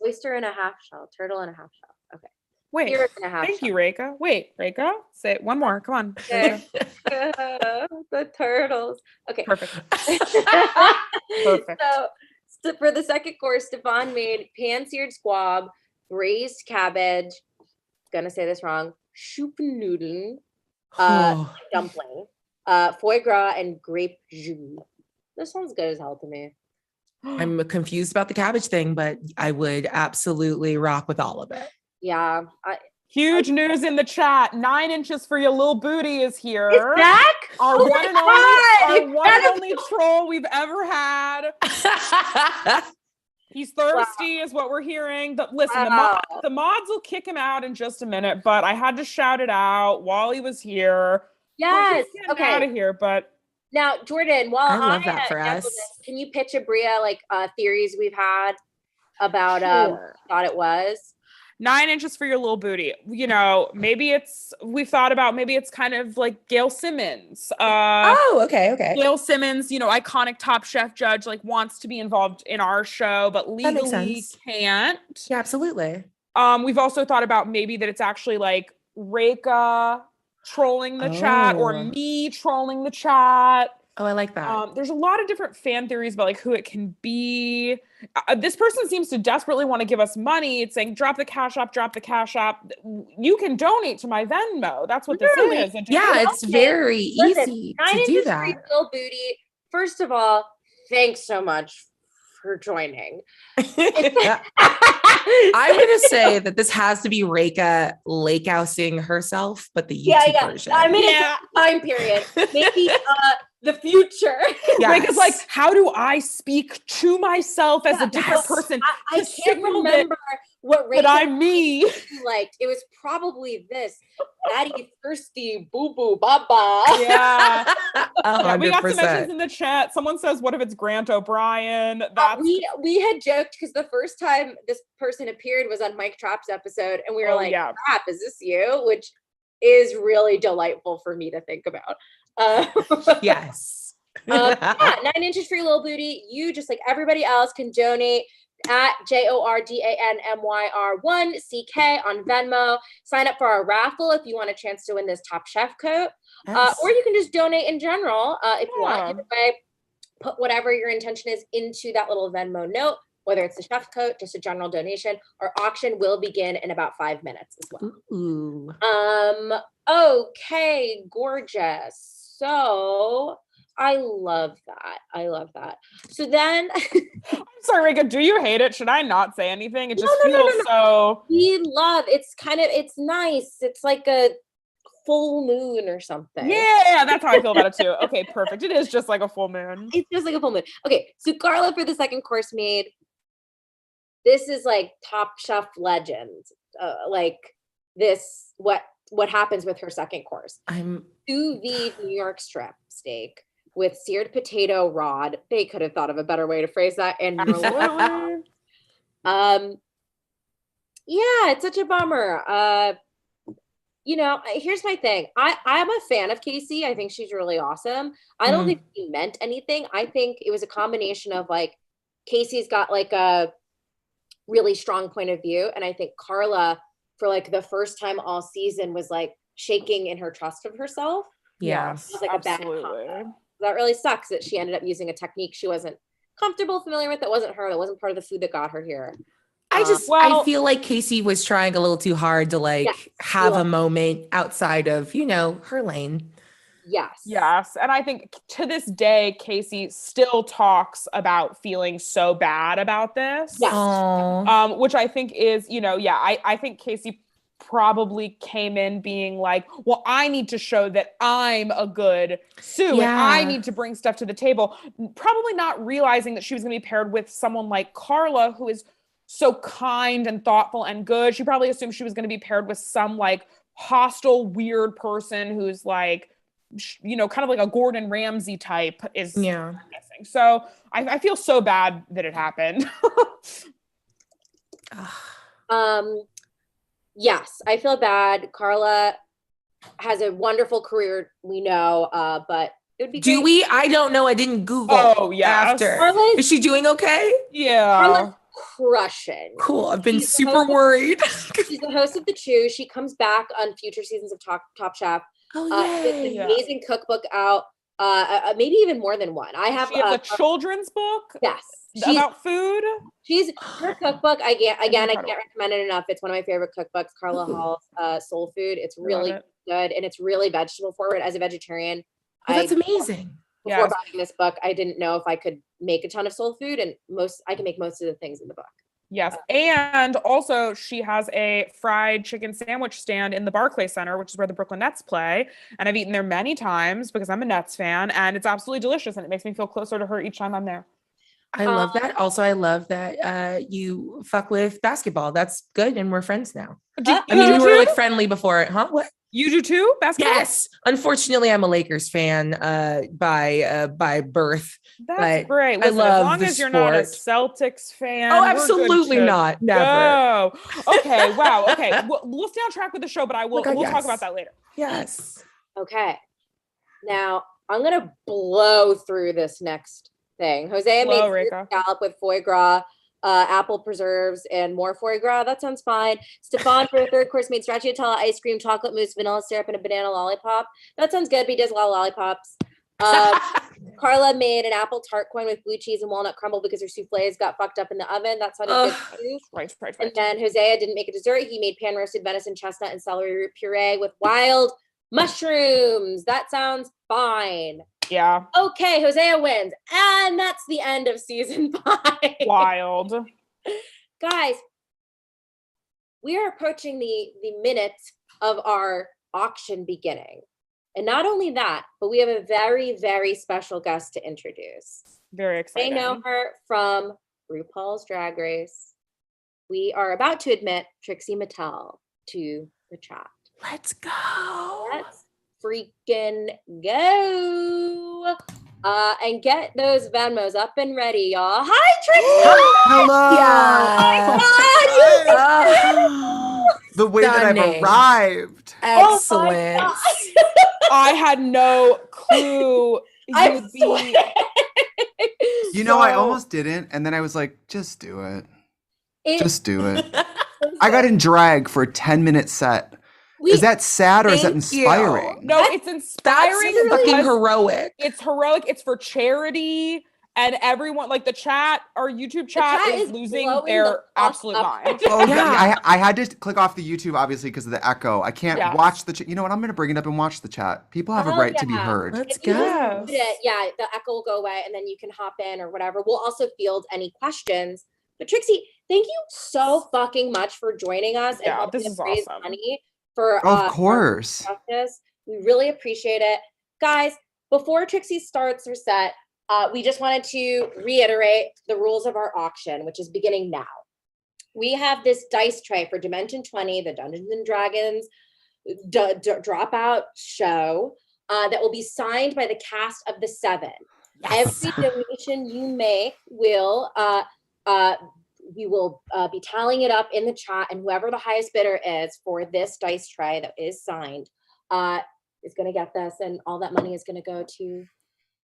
Oyster and a half shell, turtle and a half shell. Okay. Wait, thank you, Reka. Wait, Reka, say it one more. Come on. Okay. The turtles. Okay. Perfect. Perfect. So for the second course, Stefan made pan-seared squab, braised cabbage, gonna say this wrong, Schuppennudeln, dumpling, foie gras, and grape jus. This sounds good as hell to me. I'm confused about the cabbage thing, but I would absolutely rock with all of it. Yeah. Huge news in the chat. 9 inches for your little booty is here. It's back? Our one and only troll we've ever had. He's thirsty is what we're hearing. Listen, the mods will kick him out in just a minute, but I had to shout it out while he was here. Yes. Okay. Out of here, but now, Jordan, while I love that for us. Can you pitch Aabria like theories we've had about thought it was? 9 inches for your little booty. Maybe we've thought about maybe it's kind of like Gail Simmons. Okay. Gail Simmons, iconic Top Chef judge, like wants to be involved in our show, but legally can't. Yeah, absolutely. We've also thought about maybe that it's actually like Reka trolling the chat or me trolling the chat. Oh, I like that. There's a lot of different fan theories about like who it can be. This person seems to desperately want to give us money. It's saying, drop the cash app. You can donate to my Venmo. That's what this is. Yeah, it's very easy to do that. Little booty. First of all, thanks so much for joining. I'm going to say that this has to be Reka lakehousing herself, but the YouTube version. I'm in a time period. Maybe the future. Yes. Reka's like, how do I speak to myself as a different person? I can't remember what Reka I'm me. liked. It was probably this. Daddy thirsty boo boo baba. Yeah. We got some mentions in the chat. Someone says, what if it's Grant O'Brien? We had joked because the first time this person appeared was on Mike Trapp's episode, and we were Trap, is this you? Which is really delightful for me to think about. Yes. 9 inches for your little booty. You, just like everybody else, can donate at JORDANMYR1CK on Venmo. Sign up for our raffle if you want a chance to win this Top Chef coat. Or you can just donate in general if you want. Either way, put whatever your intention is into that little Venmo note, whether it's the chef coat, just a general donation. Our auction will begin in about 5 minutes as well. Ooh. Okay, gorgeous. So I love that. So then I'm sorry, Reka, do you hate it? Should I not say anything? It just feels so. We love it's nice. It's like a full moon or something. Yeah, that's how I feel about it too. Okay, perfect. It is just like a full moon. It's just like a full moon. Okay, so Carla for the second course made. This is like Top Chef legend. Like this, what happens with her second course? Sous vide New York strip steak with seared potato rod. They could have thought of a better way to phrase that. And it's such a bummer. Here's my thing. I'm a fan of Casey. I think she's really awesome. I don't think she meant anything. I think it was a combination of like Casey's got like a really strong point of view, and I think Carla, for like the first time all season, was like shaking in her trust of herself. Yeah, it was like absolutely. A bad combo. That really sucks that she ended up using a technique she wasn't familiar with. That wasn't her. That wasn't part of the food that got her here. I feel like Casey was trying a little too hard to have a moment outside of, her lane. Yes. And I think to this day, Casey still talks about feeling so bad about this. Yes. Which I think is, I think Casey probably came in being like, well, I need to show that I'm a good Sue and I need to bring stuff to the table. Probably not realizing that she was going to be paired with someone like Carla, who is so kind and thoughtful and good. She probably assumed she was going to be paired with some like hostile, weird person who's like, kind of like a Gordon Ramsay type is missing. So I feel so bad that it happened. Yes, I feel bad. Carla has a wonderful career, we know, but it would be great. Do we? I don't know. I didn't Google. Oh, yeah. Is she doing okay? Yeah. Carla's crushing. Cool. I've been super worried. She's the host of The Chew. She comes back on future seasons of Top Chef. It's an amazing cookbook out. Maybe even more than one. I have a children's book. Yes. About food. Her cookbook. I can't recommend it enough. It's one of my favorite cookbooks. Carla Hall's Soul Food. It's really good, and it's really vegetable forward. As a vegetarian, that's amazing. Before buying this book, I didn't know if I could make a ton of soul food, and I can make most of the things in the book. Yes. And also she has a fried chicken sandwich stand in the Barclays Center, which is where the Brooklyn Nets play. And I've eaten there many times because I'm a Nets fan, and it's absolutely delicious. And it makes me feel closer to her each time I'm there. I love that. Also, I love that you fuck with basketball. That's good. And we're friends now. We were like friendly before. Huh? What? You do too? Basketball? Yes. Unfortunately, I'm a Lakers fan by birth. That's great. Listen, I love as long as you're not a Celtics fan. Oh, absolutely not. Never. Go. Okay. Wow. Okay. We'll stay on track with the show, but we'll talk about that later. Yes. Okay. Now I'm gonna blow through this next thing. Hosea made scallop with foie gras, apple preserves, and more foie gras. That sounds fine. Stefan for the third course made stracciatella ice cream, chocolate mousse, vanilla syrup, and a banana lollipop. That sounds good, but he does a lot of lollipops. Carla made an apple tart coin with blue cheese and walnut crumble because her souffles got fucked up in the oven. That sounded good too. Right. And then Hosea didn't make a dessert. He made pan roasted venison, chestnut, and celery root puree with wild mushrooms. That sounds fine. Yeah. Okay, Hosea wins. And that's the end of season 5. Wild. Guys, we are approaching the minute of our auction beginning. And not only that, but we have a very, very special guest to introduce. Very exciting. They know her from RuPaul's Drag Race. We are about to admit Trixie Mattel to the chat. Let's go. Let's freaking go. And get those Venmos up and ready, y'all. Hi, Trixie. Hello. The way that I've arrived. Excellent. I had no clue you'd be. You know, I almost didn't, and then I was like, just do it. Just do it. I got in drag for a 10-minute set. Is that sad or is that inspiring? No, it's inspiring. That's fucking heroic. It's heroic. It's for charity. And everyone, like the chat, our YouTube chat is losing their absolute mind. Oh, yeah. I had to click off the YouTube, obviously, because of the echo. I can't watch the chat. You know what? I'm going to bring it up and watch the chat. People have a right to be heard. Let's go. Yeah, the echo will go away and then you can hop in or whatever. We'll also field any questions. But Trixie, thank you so fucking much for joining us and helping us raise money for of course. Justice. We really appreciate it. Guys, before Trixie starts her set, we just wanted to reiterate the rules of our auction, which is beginning now. We have this dice tray for Dimension 20, the Dungeons and Dragons dropout show that will be signed by the cast of the 7. Yes. Every donation you make will we will be tallying it up in the chat, and whoever the highest bidder is for this dice tray that is signed is going to get this, and all that money is going to go to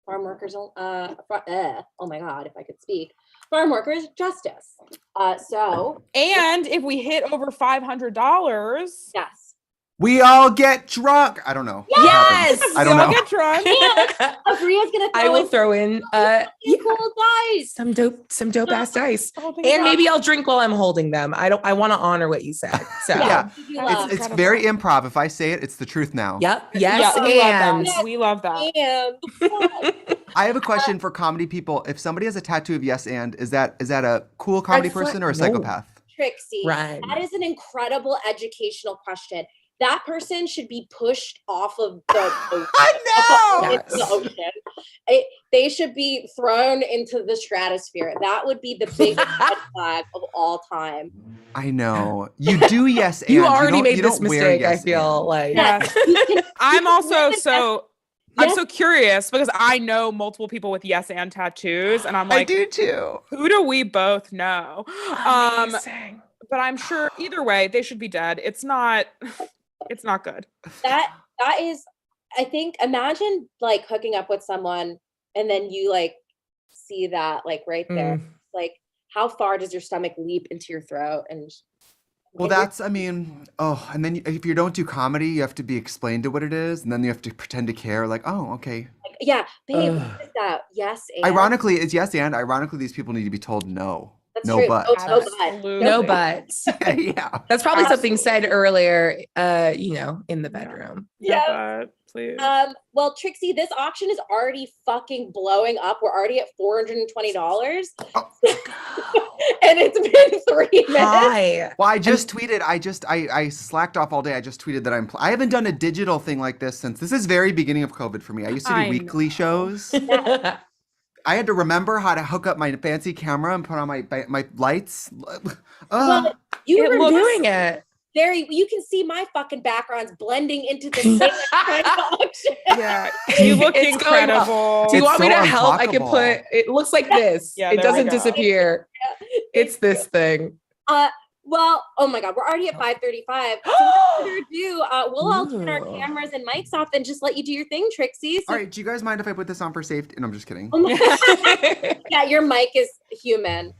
farm workers. Oh my God, if I could speak. Farm workers justice. And if we hit over $500, yes, we all get drunk. I don't know. Yes, I don't know. Get drunk. Abria's gonna. I will throw in cool dice. some dope ass dice, and maybe I'll drink while I'm holding them. I want to honor what you said. So it's very improv. If I say it, it's the truth now. Yep. Yes, and we love that. And I have a question for comedy people. If somebody has a tattoo of yes and, is that a cool comedy person or a psychopath? Trixie, that is an incredible educational question. That person should be pushed off of the ocean. They should be thrown into the stratosphere. That would be the biggest red flag of all time. I know. You do yes and. You already made this mistake, I feel like. Yes. I'm also I'm so curious because I know multiple people with yes and tattoos, and I'm like, I do too. Who do we both know? Amazing. But I'm sure either way, they should be dead. It's not good. That is, I think, imagine like hooking up with someone and then you like see that like right there. Like, how far does your stomach leap into your throat? And well, and then if you don't do comedy, you have to be explained to what it is, and then you have to pretend to care. Like, oh, okay. Like, yeah, babe, what is that? Yes, and. Ironically, it's yes and. Ironically, these people need to be told no. That's no true. but. No buts. Yeah. That's probably something said earlier, in the bedroom. Yeah, please. Well, Trixie, this auction is already fucking blowing up. We're already at $420. Oh. And it's been 3 minutes. Hi. Well, I just tweeted. I slacked off all day. I just tweeted that I haven't done a digital thing like this since this is very beginning of COVID for me. I used to do weekly shows. I had to remember how to hook up my fancy camera and put on my lights. Well, you were doing it. You can see my fucking backgrounds blending into the same kind of auction. Yeah, you look incredible. Do you want me to help? I can put. It looks like this. Yeah, it doesn't disappear. It's this thing. Well, oh my God, we're already at 5:35. So without further ado, we'll all turn our cameras and mics off and just let you do your thing, Trixie. So, all right, do you guys mind if I put this on for safety? And I'm just kidding. Yeah, your mic is human.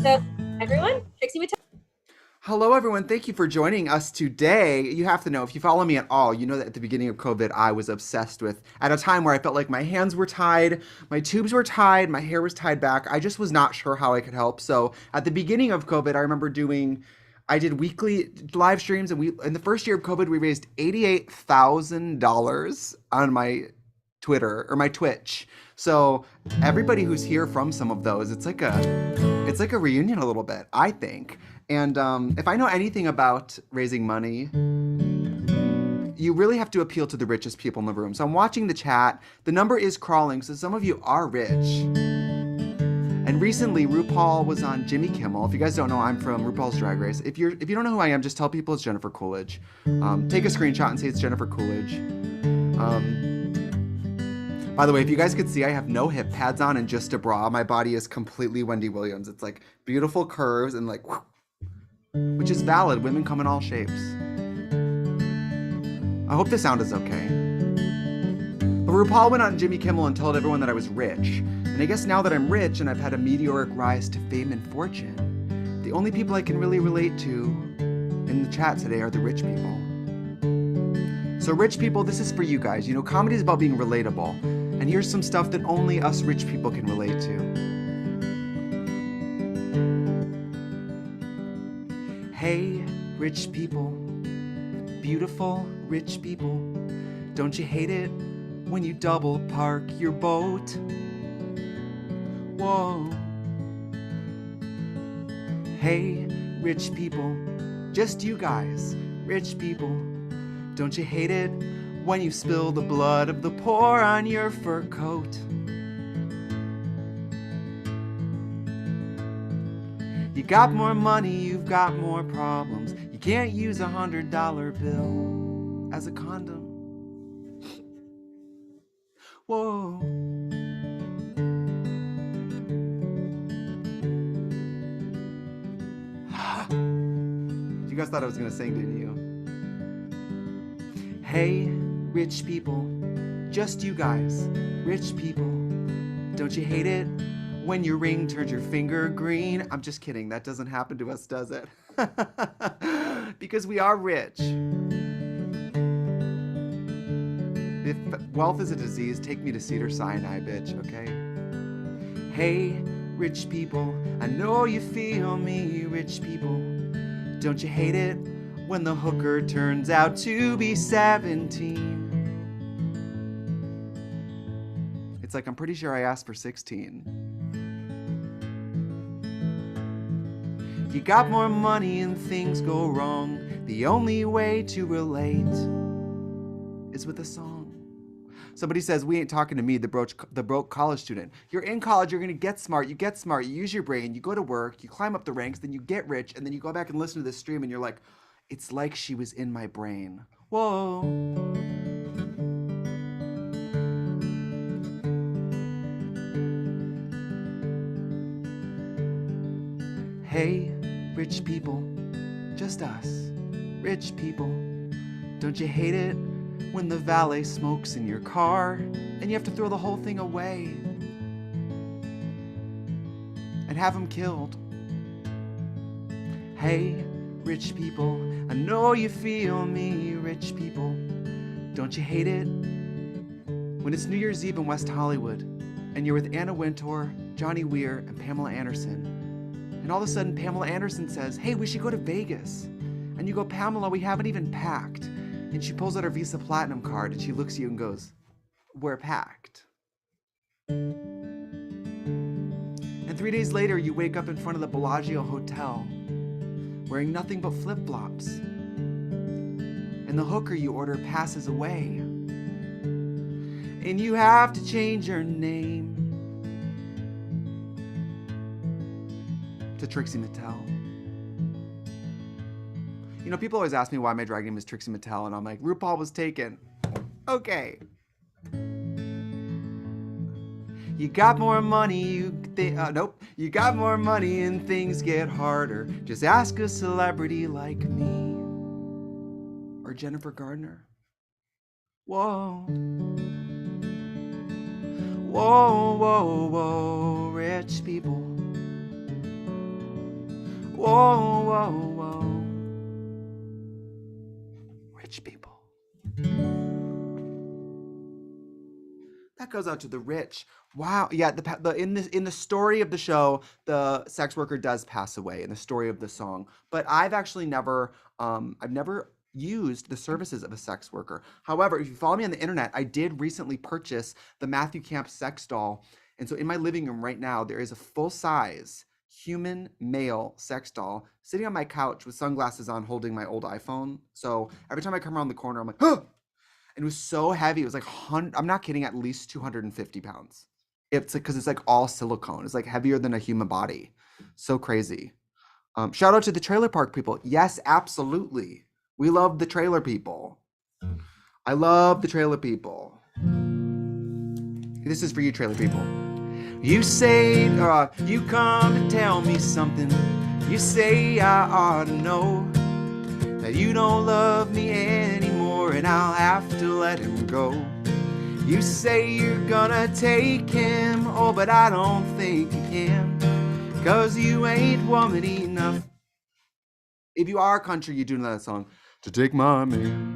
So everyone, Trixie Mattel. Hello, everyone. Thank you for joining us today. You have to know, if you follow me at all, you know that at the beginning of COVID, I was obsessed with, at a time where I felt like my hands were tied, my tubes were tied, my hair was tied back. I just was not sure how I could help. So at the beginning of COVID, I remember I did weekly live streams, and in the first year of COVID, we raised $88,000 on my Twitter or my Twitch. So everybody who's here from some of those, it's It's like a reunion a little bit, I think. And if I know anything about raising money, you really have to appeal to the richest people in the room. So I'm watching the chat. The number is crawling, so some of you are rich. And recently, RuPaul was on Jimmy Kimmel. If you guys don't know, I'm from RuPaul's Drag Race. If you don't know who I am, just tell people it's Jennifer Coolidge. Take a screenshot and say it's Jennifer Coolidge. By the way, if you guys could see, I have no hip pads on and just a bra. My body is completely Wendy Williams. It's like beautiful curves and like, which is valid. Women come in all shapes. I hope the sound is okay. But RuPaul went on Jimmy Kimmel and told everyone that I was rich. And I guess now that I'm rich and I've had a meteoric rise to fame and fortune, the only people I can really relate to in the chat today are the rich people. So rich people, this is for you guys. You know, comedy is about being relatable. And here's some stuff that only us rich people can relate to. Hey, rich people, beautiful rich people, don't you hate it when you double park your boat? Whoa. Hey, rich people, just you guys, rich people, don't you hate it when you spill the blood of the poor on your fur coat? You got more money, you've got more problems. You can't use $100 bill as a condom. Whoa. You guys thought I was gonna sing, didn't you? Hey, rich people, just you guys, rich people, don't you hate it when your ring turns your finger green? I'm just kidding, that doesn't happen to us, does it? Because we are rich. If wealth is a disease, take me to Cedars-Sinai, bitch, okay? Hey, rich people, I know you feel me, rich people, don't you hate it when the hooker turns out to be 17? It's like, I'm pretty sure I asked for 16. You got more money and things go wrong. The only way to relate is with a song. Somebody says, we ain't talking to me, the broke college student. You're in college, you're gonna get smart, you use your brain, you go to work, you climb up the ranks, then you get rich, and then you go back and listen to this stream and you're like, it's like she was in my brain. Whoa. Hey, rich people, just us, rich people, don't you hate it when the valet smokes in your car and you have to throw the whole thing away and have him killed? Hey, rich people, I know you feel me, rich people, don't you hate it when it's New Year's Eve in West Hollywood and you're with Anna Wintour, Johnny Weir, and Pamela Anderson, and all of a sudden Pamela Anderson says, hey, we should go to Vegas. And you go, Pamela, we haven't even packed. And she pulls out her Visa Platinum card and she looks at you and goes, we're packed. And 3 days later, you wake up in front of the Bellagio Hotel wearing nothing but flip-flops. And the hooker you order passes away. And you have to change your name to Trixie Mattel. You know, people always ask me why my drag name is Trixie Mattel, and I'm like, RuPaul was taken. Okay. You got more money, nope. You got more money and things get harder. Just ask a celebrity like me. Or Jennifer Gardner. Whoa. Whoa, whoa, whoa, rich people. Whoa, whoa, whoa. Rich people. That goes out to the rich. Wow. Yeah. In the story of the show, the sex worker does pass away in the story of the song. But I've actually never used the services of a sex worker. However, if you follow me on the internet, I did recently purchase the Matthew Camp sex doll, and so in my living room right now there is a full size human male sex doll sitting on my couch with sunglasses on holding my old iPhone. So every time I come around the corner, I'm like, huh! And it was so heavy. It was like, I'm not kidding, at least 250 pounds. It's like, because it's like all silicone. It's like heavier than a human body. So crazy. Shout out to the trailer park people. Yes, absolutely. We love the trailer people. I love the trailer people. This is for you, trailer people. You say, you come to tell me something. You say I ought to know that you don't love me anymore and I'll have to let him go. You say you're gonna take him, oh, but I don't think you can, 'cause you ain't woman enough. If you are country, you do know that song. To take my man.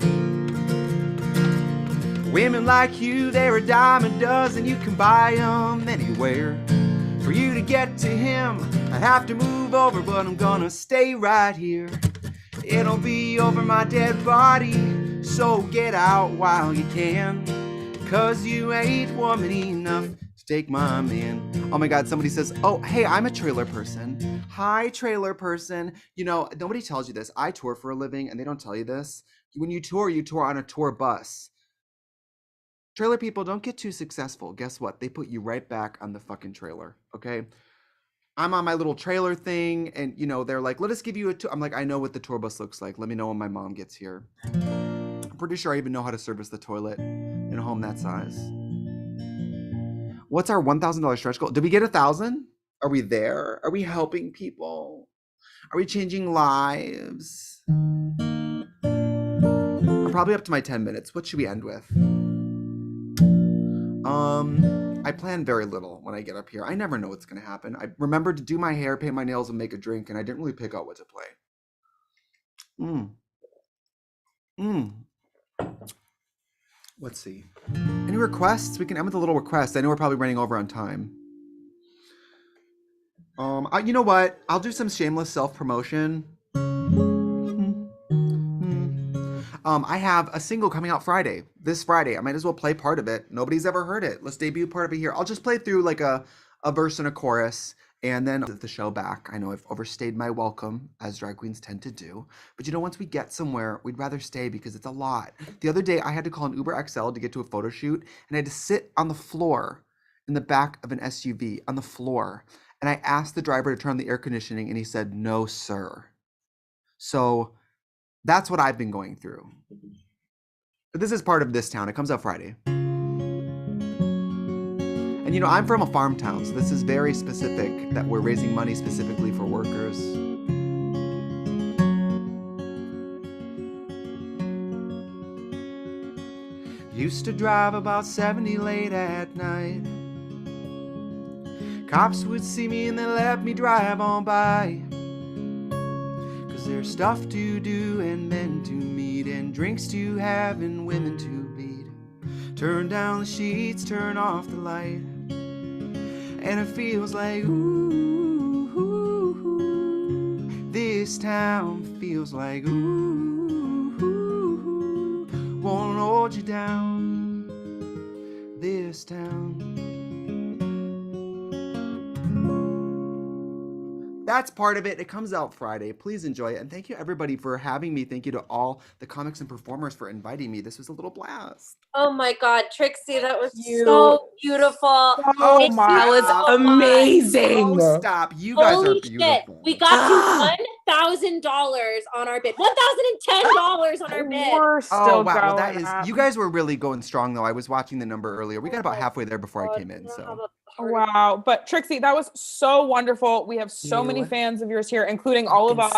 Women like you, they're a dime a dozen. You can buy them anywhere. For you to get to him, I have to move over, but I'm gonna stay right here. It'll be over my dead body, so get out while you can, 'cause you ain't woman enough to take my man. Oh my God, somebody says, oh, hey, I'm a trailer person. Hi, trailer person. You know, nobody tells you this. I tour for a living, and they don't tell you this. When you tour on a tour bus. Trailer people, don't get too successful. Guess what? They put you right back on the fucking trailer, okay? I'm on my little trailer thing, and, you know, they're like, let us give you a tour. I'm like, I know what the tour bus looks like. Let me know when my mom gets here. I'm pretty sure I even know how to service the toilet in a home that size. What's our $1,000 stretch goal? Did we get 1,000? Are we there? Are we helping people? Are we changing lives? I'm probably up to my 10 minutes. What should we end with? I plan very little when I get up here. I never know what's going to happen. I remembered to do my hair, paint my nails, and make a drink, and I didn't really pick out what to play. Let's see. Any requests? We can end with a little request. I know we're probably running over on time. You know what? I'll do some shameless self-promotion. I have a single coming out this Friday. I might as well play part of it. Nobody's ever heard it. Let's debut part of it here. I'll just play through like a verse and a chorus, and then the show back. I know I've overstayed my welcome, as drag queens tend to do. But you know, once we get somewhere, we'd rather stay because it's a lot. The other day, I had to call an Uber XL to get to a photo shoot, and I had to sit on the floor in the back of an SUV, on the floor. And I asked the driver to turn on the air conditioning, and he said, no, sir. So that's what I've been going through. But this is part of This Town. It comes out Friday. And you know, I'm from a farm town, so this is very specific that we're raising money specifically for workers. Used to drive about 70 late at night. Cops would see me and they let me drive on by. There's stuff to do and men to meet and drinks to have and women to bleed. Turn down the sheets, turn off the light, and it feels like ooh, ooh, ooh. This town feels like ooh, ooh, ooh. Won't hold you down. This town. That's part of it. It comes out Friday. Please enjoy it. And thank you, everybody, for having me. Thank you to all the comics and performers for inviting me. This was a little blast. Oh my God, Trixie, that was so beautiful. Oh my, that was amazing. Oh, stop. You guys Holy are beautiful. Shit. We got to $1,000 on our bid. $1,010 on our bid. We're still wow. Well, going that is, up. you guys were really going strong, though. I was watching the number earlier. We got about halfway there before I came in. So. Wow. But Trixie, that was so wonderful. We have so many fans of yours here, including all of us.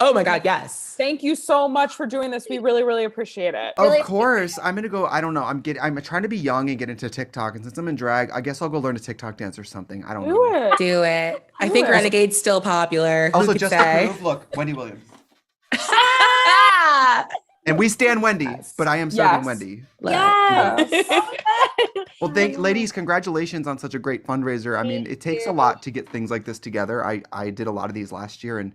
Oh my God, yes. Thank you so much for doing this. We really, really appreciate it. Of course. I'm going to go, I don't know. I'm trying to be young and get into TikTok. And since I'm in drag, I guess I'll go learn a TikTok dance or something. I don't know. Do it. I think Renegade's still popular. Also, just to prove, look, Wendy Williams. And we stand Wendy, but I am serving Wendy. Yes. Well, ladies, congratulations on such a great fundraiser. I mean, it takes a lot to get things like this together. I did a lot of these last year, and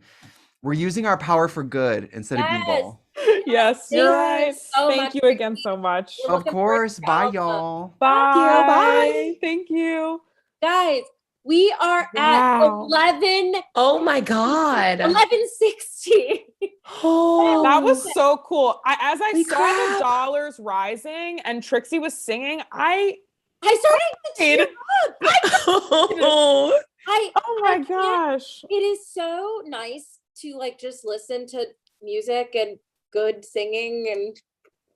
we're using our power for good instead of evil. Yes, you're right. Thank you again so much. Of course. Bye, y'all. Bye. Bye. Thank you. Guys, We are at 11. Oh my God. 1160. Oh, That was so cool. As I Holy saw crap. the dollars rising and Trixie was singing, I started to tear up. Oh my gosh. It is so nice to like just listen to music and good singing and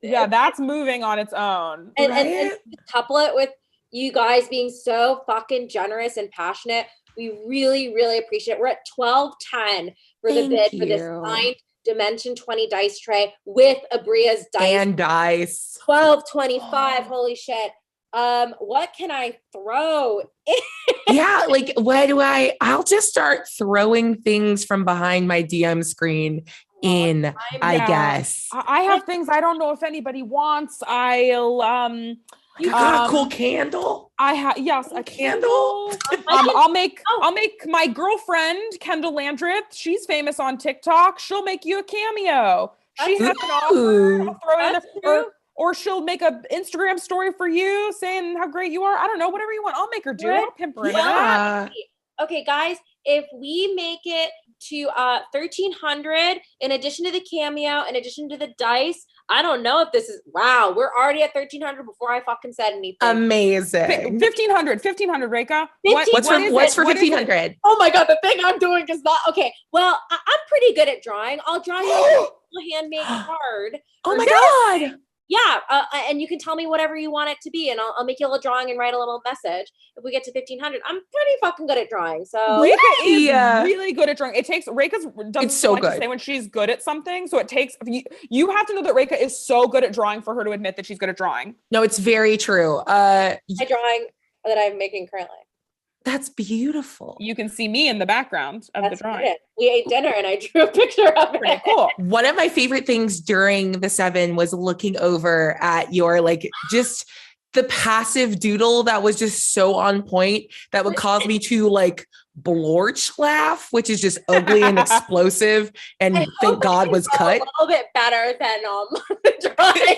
yeah, that's moving on its own. And couple it with you guys being so fucking generous and passionate. We really, really appreciate it. We're at 1210 for the bid for this signed Dimension 20 dice tray with Aabria's dice. And dice. 1225. Holy shit. What can I throw? Yeah, like I'll just start throwing things from behind my DM screen in, I guess. I have things I don't know if anybody wants. I'll I got a cool candle. I have a candle. I'll make my girlfriend Kendall Landreth. She's famous on TikTok. She'll make you a cameo. She has an offer. I'll throw it in there. Or she'll make an Instagram story for you saying how great you are. I don't know, whatever you want. I'll make her do it. I'll pimp her. Yeah. Okay, guys, if we make it to 1300, in addition to the cameo, in addition to the dice, I don't know if this is, wow, we're already at 1300 before I fucking said anything. Amazing. 1500, Reika. What's for 1500? Oh my God, the thing I'm doing is not, okay, well, I'm pretty good at drawing. I'll draw you a handmade card. Oh my God. Yeah, and you can tell me whatever you want it to be, and I'll make you a little drawing and write a little message. If we get to 1500, I'm pretty fucking good at drawing. So Reika is really good at drawing. It takes Reika's doesn't it's so like good to say when she's good at something. So it takes you have to know that Reika is so good at drawing for her to admit that she's good at drawing. No, it's very true. My drawing that I'm making currently. That's beautiful. You can see me in the background of the drawing. It. We ate dinner and I drew a picture of it. Pretty cool. One of my favorite things during the 7 was looking over at your just the passive doodle that was just so on point that would cause me to blorch laugh, which is just ugly and explosive. And thank God was cut. A little bit better than the drawing.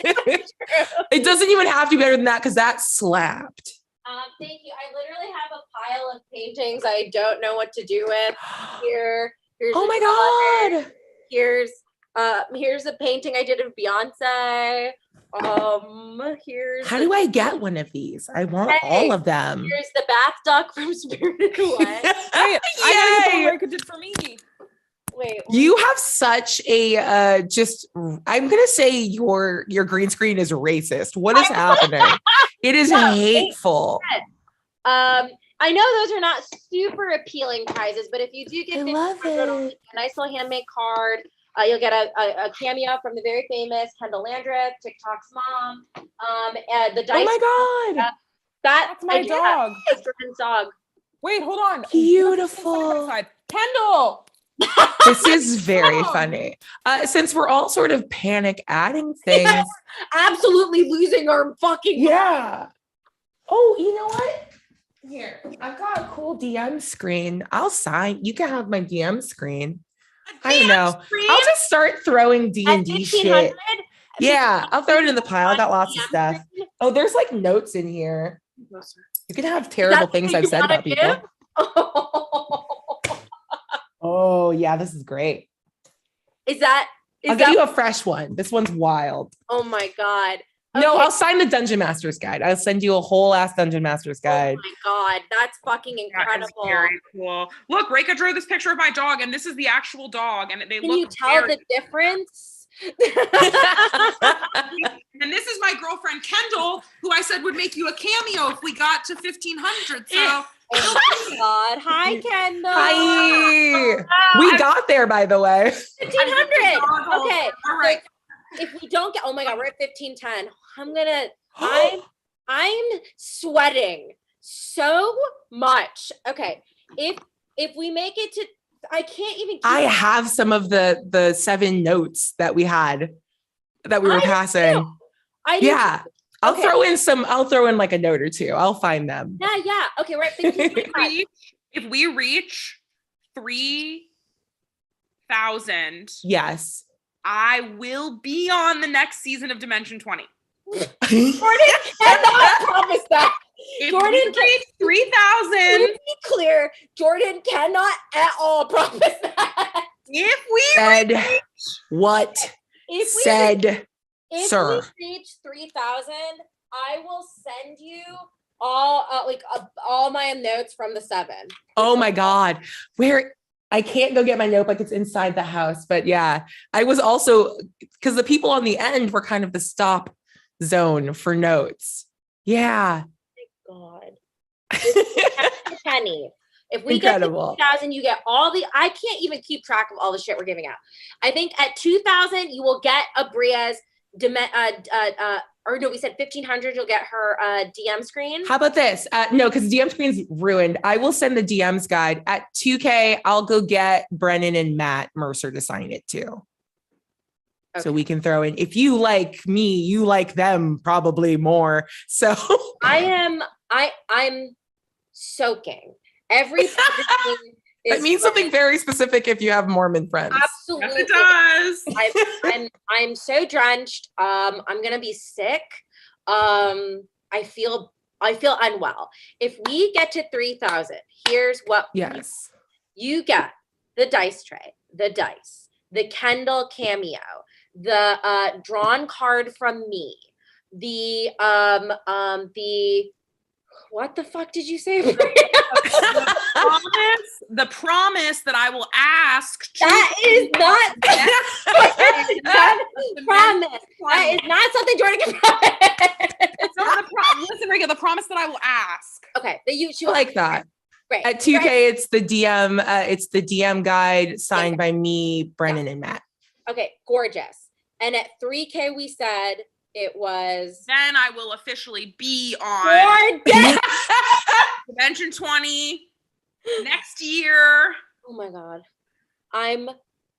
It doesn't even have to be better than that because that slapped. Thank you. I literally have a pile of paintings I don't know what to do with. Here's oh my God. Here's a painting I did of Beyonce. Here's how do I get one of these? I want all of them. Here's the bath duck from Spirited Away. I gotta get what Reika did for me. Wait. You have such a I'm gonna say your green screen is racist. What is happening? It is hateful. I know those are not super appealing prizes, but if you do get a nice little handmade card, you'll get a cameo from the very famous Kendall Landreth, TikTok's mom. And the dice. Oh my God. That's my dog. It's Jordan's dog. Wait, hold on. Beautiful. Kendall. This is very funny. Since we're all sort of panic adding things. Yes, absolutely losing our fucking mind. Oh, you know what? Here, I've got a cool DM screen. I'll sign. You can have my DM screen. I don't know. I'll just start throwing D&D shit. Yeah, I'll throw it in the pile. I got lots of stuff. Oh, there's notes in here. You can have terrible things I've said about people. Oh, yeah, this is great. I'll give you a fresh one. This one's wild. Oh my God. Okay. No, I'll sign the Dungeon Master's Guide. I'll send you a whole ass Dungeon Master's Guide. Oh my God, that's fucking incredible. That is very cool. Look, Reika drew this picture of my dog, and this is the actual dog, and they look. Can you tell the difference? And this is my girlfriend Kendall, who I said would make you a cameo if we got to 1500. So. Oh my God. Hi, Kendall. Hi. We got there, by the way. 1500. Okay. All right. If we don't get, oh my God, we're at 1510. I'm sweating so much. Okay. If we make it to, I can't even. I have some of the 7 notes that we had that we were passing. Yeah. I'll throw in a note or two. I'll find them. Yeah. Okay, we're at 15. If we reach 3,000, yes, I will be on the next season of Dimension 20. Jordan cannot promise that. Jordan we reach 3,000. To be clear, Jordan cannot at all promise that. If we Said what? If we Said If sir. we reach 3,000, I will send you all my notes from the 7. Oh my God. Where I can't go get my notebook. It's inside the house. But yeah, I was also, because the people on the end were kind of the stop zone for notes. Yeah. God. It's penny. If we Incredible. get to 2,000, you get all I can't even keep track of all the shit we're giving out. I think at 2,000, you will get Aabria's, or no, we said 1,500, you'll get her DM screen. How about this? No, because DM screen's ruined. I will send the DMs guide. At 2K, I'll go get Brennan and Matt Mercer to sign it too. Okay. So we can throw in, if you like me, you like them probably more. So I'm soaking. Every that means something very specific if you have Mormon friends. Absolutely. Yes, it does. I'm so drenched. I'm gonna be sick. I feel unwell. If we get to 3,000, here's what you get: the dice tray, the dice, the Kendall cameo, the drawn card from me, the what the fuck did you say? the promise that I will ask. That is not promise. That is not something Jordan can promise. It's not the promise. Listen, Rika, the promise that I will ask. Okay, that you should like that. Great. At 2K, it's the DM. It's the DM guide signed by me, Brennan, and Matt. Okay, gorgeous. And at 3K, we said it was. Then I will officially be on Convention 20 next year. Oh my God.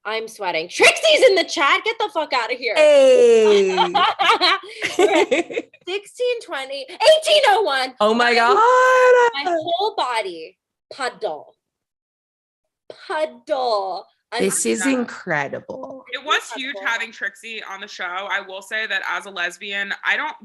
I'm sweating. Trixie's in the chat. Get the fuck out of here. Hey. 1620, 1801. Oh my God. My whole body. Puddle. This is incredible. It was huge having Trixie on the show. I will say that as a lesbian,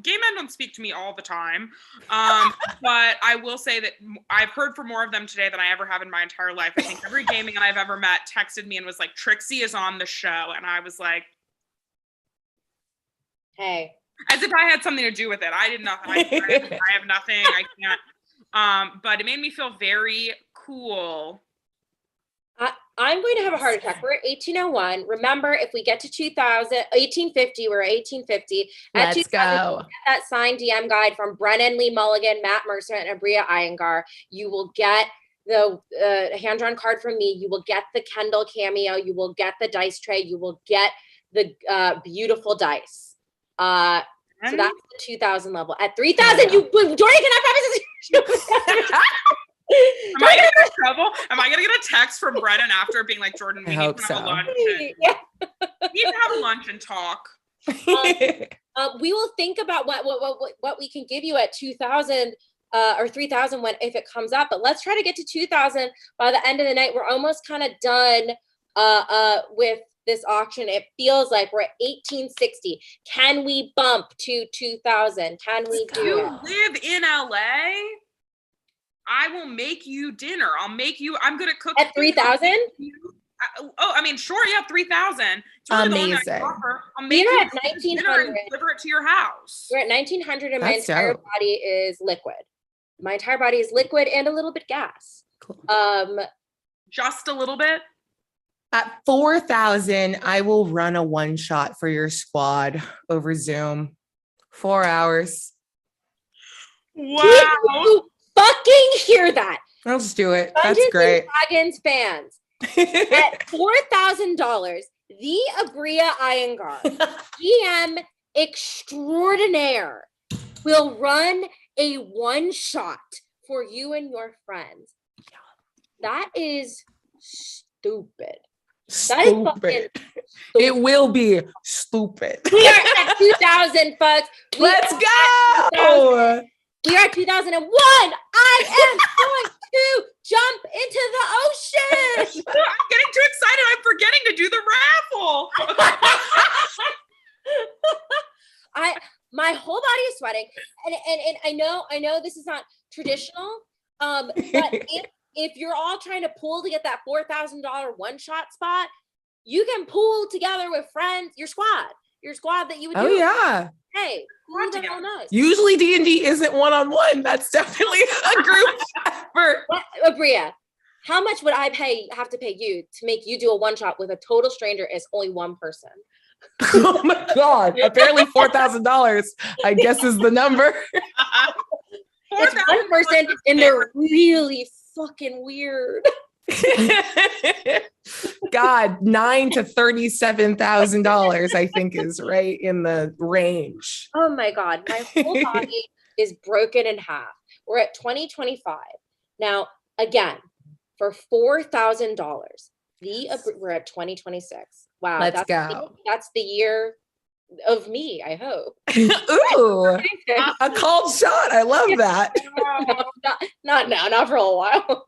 gay men don't speak to me all the time. But I will say that I've heard from more of them today than I ever have in my entire life. I think every gay man I've ever met texted me and was like, Trixie is on the show. And I was like, hey. As if I had something to do with it. I did nothing. I have nothing. I can't. But it made me feel very cool. I'm going to have a heart attack. We're at 1801. Remember, if we get to 1850, we're at 1850. At Let's go. Get that signed DM guide from Brennan Lee Mulligan, Matt Mercer, and Aabria Iyengar. You will get the hand-drawn card from me. You will get the Kendall cameo. You will get the dice tray. You will get the beautiful dice. So that's the 2,000 level. At 3,000, Jordan cannot promise. Am I gonna get in trouble? Am I gonna get a text from Brennan after being like, Jordan, we need to have a lunch? We need to have a lunch and talk. We will think about what we can give you at 2,000 or 3,000 if it comes up. But let's try to get to 2,000 by the end of the night. We're almost kind of done with this auction. It feels like we're at 1860. Can we bump to 2,000? Can we do it? You live in LA? I will make you dinner. I'm good at cooking. At 3,000? I mean, sure, yeah, 3,000. Amazing. I'll make you at 1,900 and deliver it to your house. We're at 1,900 and my That's entire dope. body is liquid. My entire body is liquid and a little bit gas. Cool. Just a little bit? At 4,000, I will run a one-shot for your squad over Zoom. 4 hours. Wow. Did you fucking hear that? I'll just do it. That's Dungeons great. and Dragons fans. At $4,000, the Aabria Iyengar, GM extraordinaire, will run a one-shot for you and your friends. That is stupid. That is fucking stupid. It will be stupid. We are at 2,000, folks. Let's go. We are at 2001. I am going to jump into the ocean. I'm getting too excited. I'm forgetting to do the raffle. My whole body is sweating, and I know this is not traditional. But if you're all trying to pool to get that $4,000 one-shot spot, you can pool together with friends, your squad that you would do. Oh yeah. Hey, pool them all nice. Usually D&D isn't one-on-one. That's definitely a group effort. Aabria, how much would I have to pay you to make you do a one-shot with a total stranger as only one person? Oh my God. Apparently $4,000, I guess, is the number. It's one person and they're really fucking weird. God, $9,000 to $37,000, I think, is right in the range. Oh my God, my whole body is broken in half. We're at 2025 now. Again, for $4,000, we're at 2026. Wow, Let's go. That's the year of me, I hope. Ooh, a called shot. I love that. Not now, not for a while.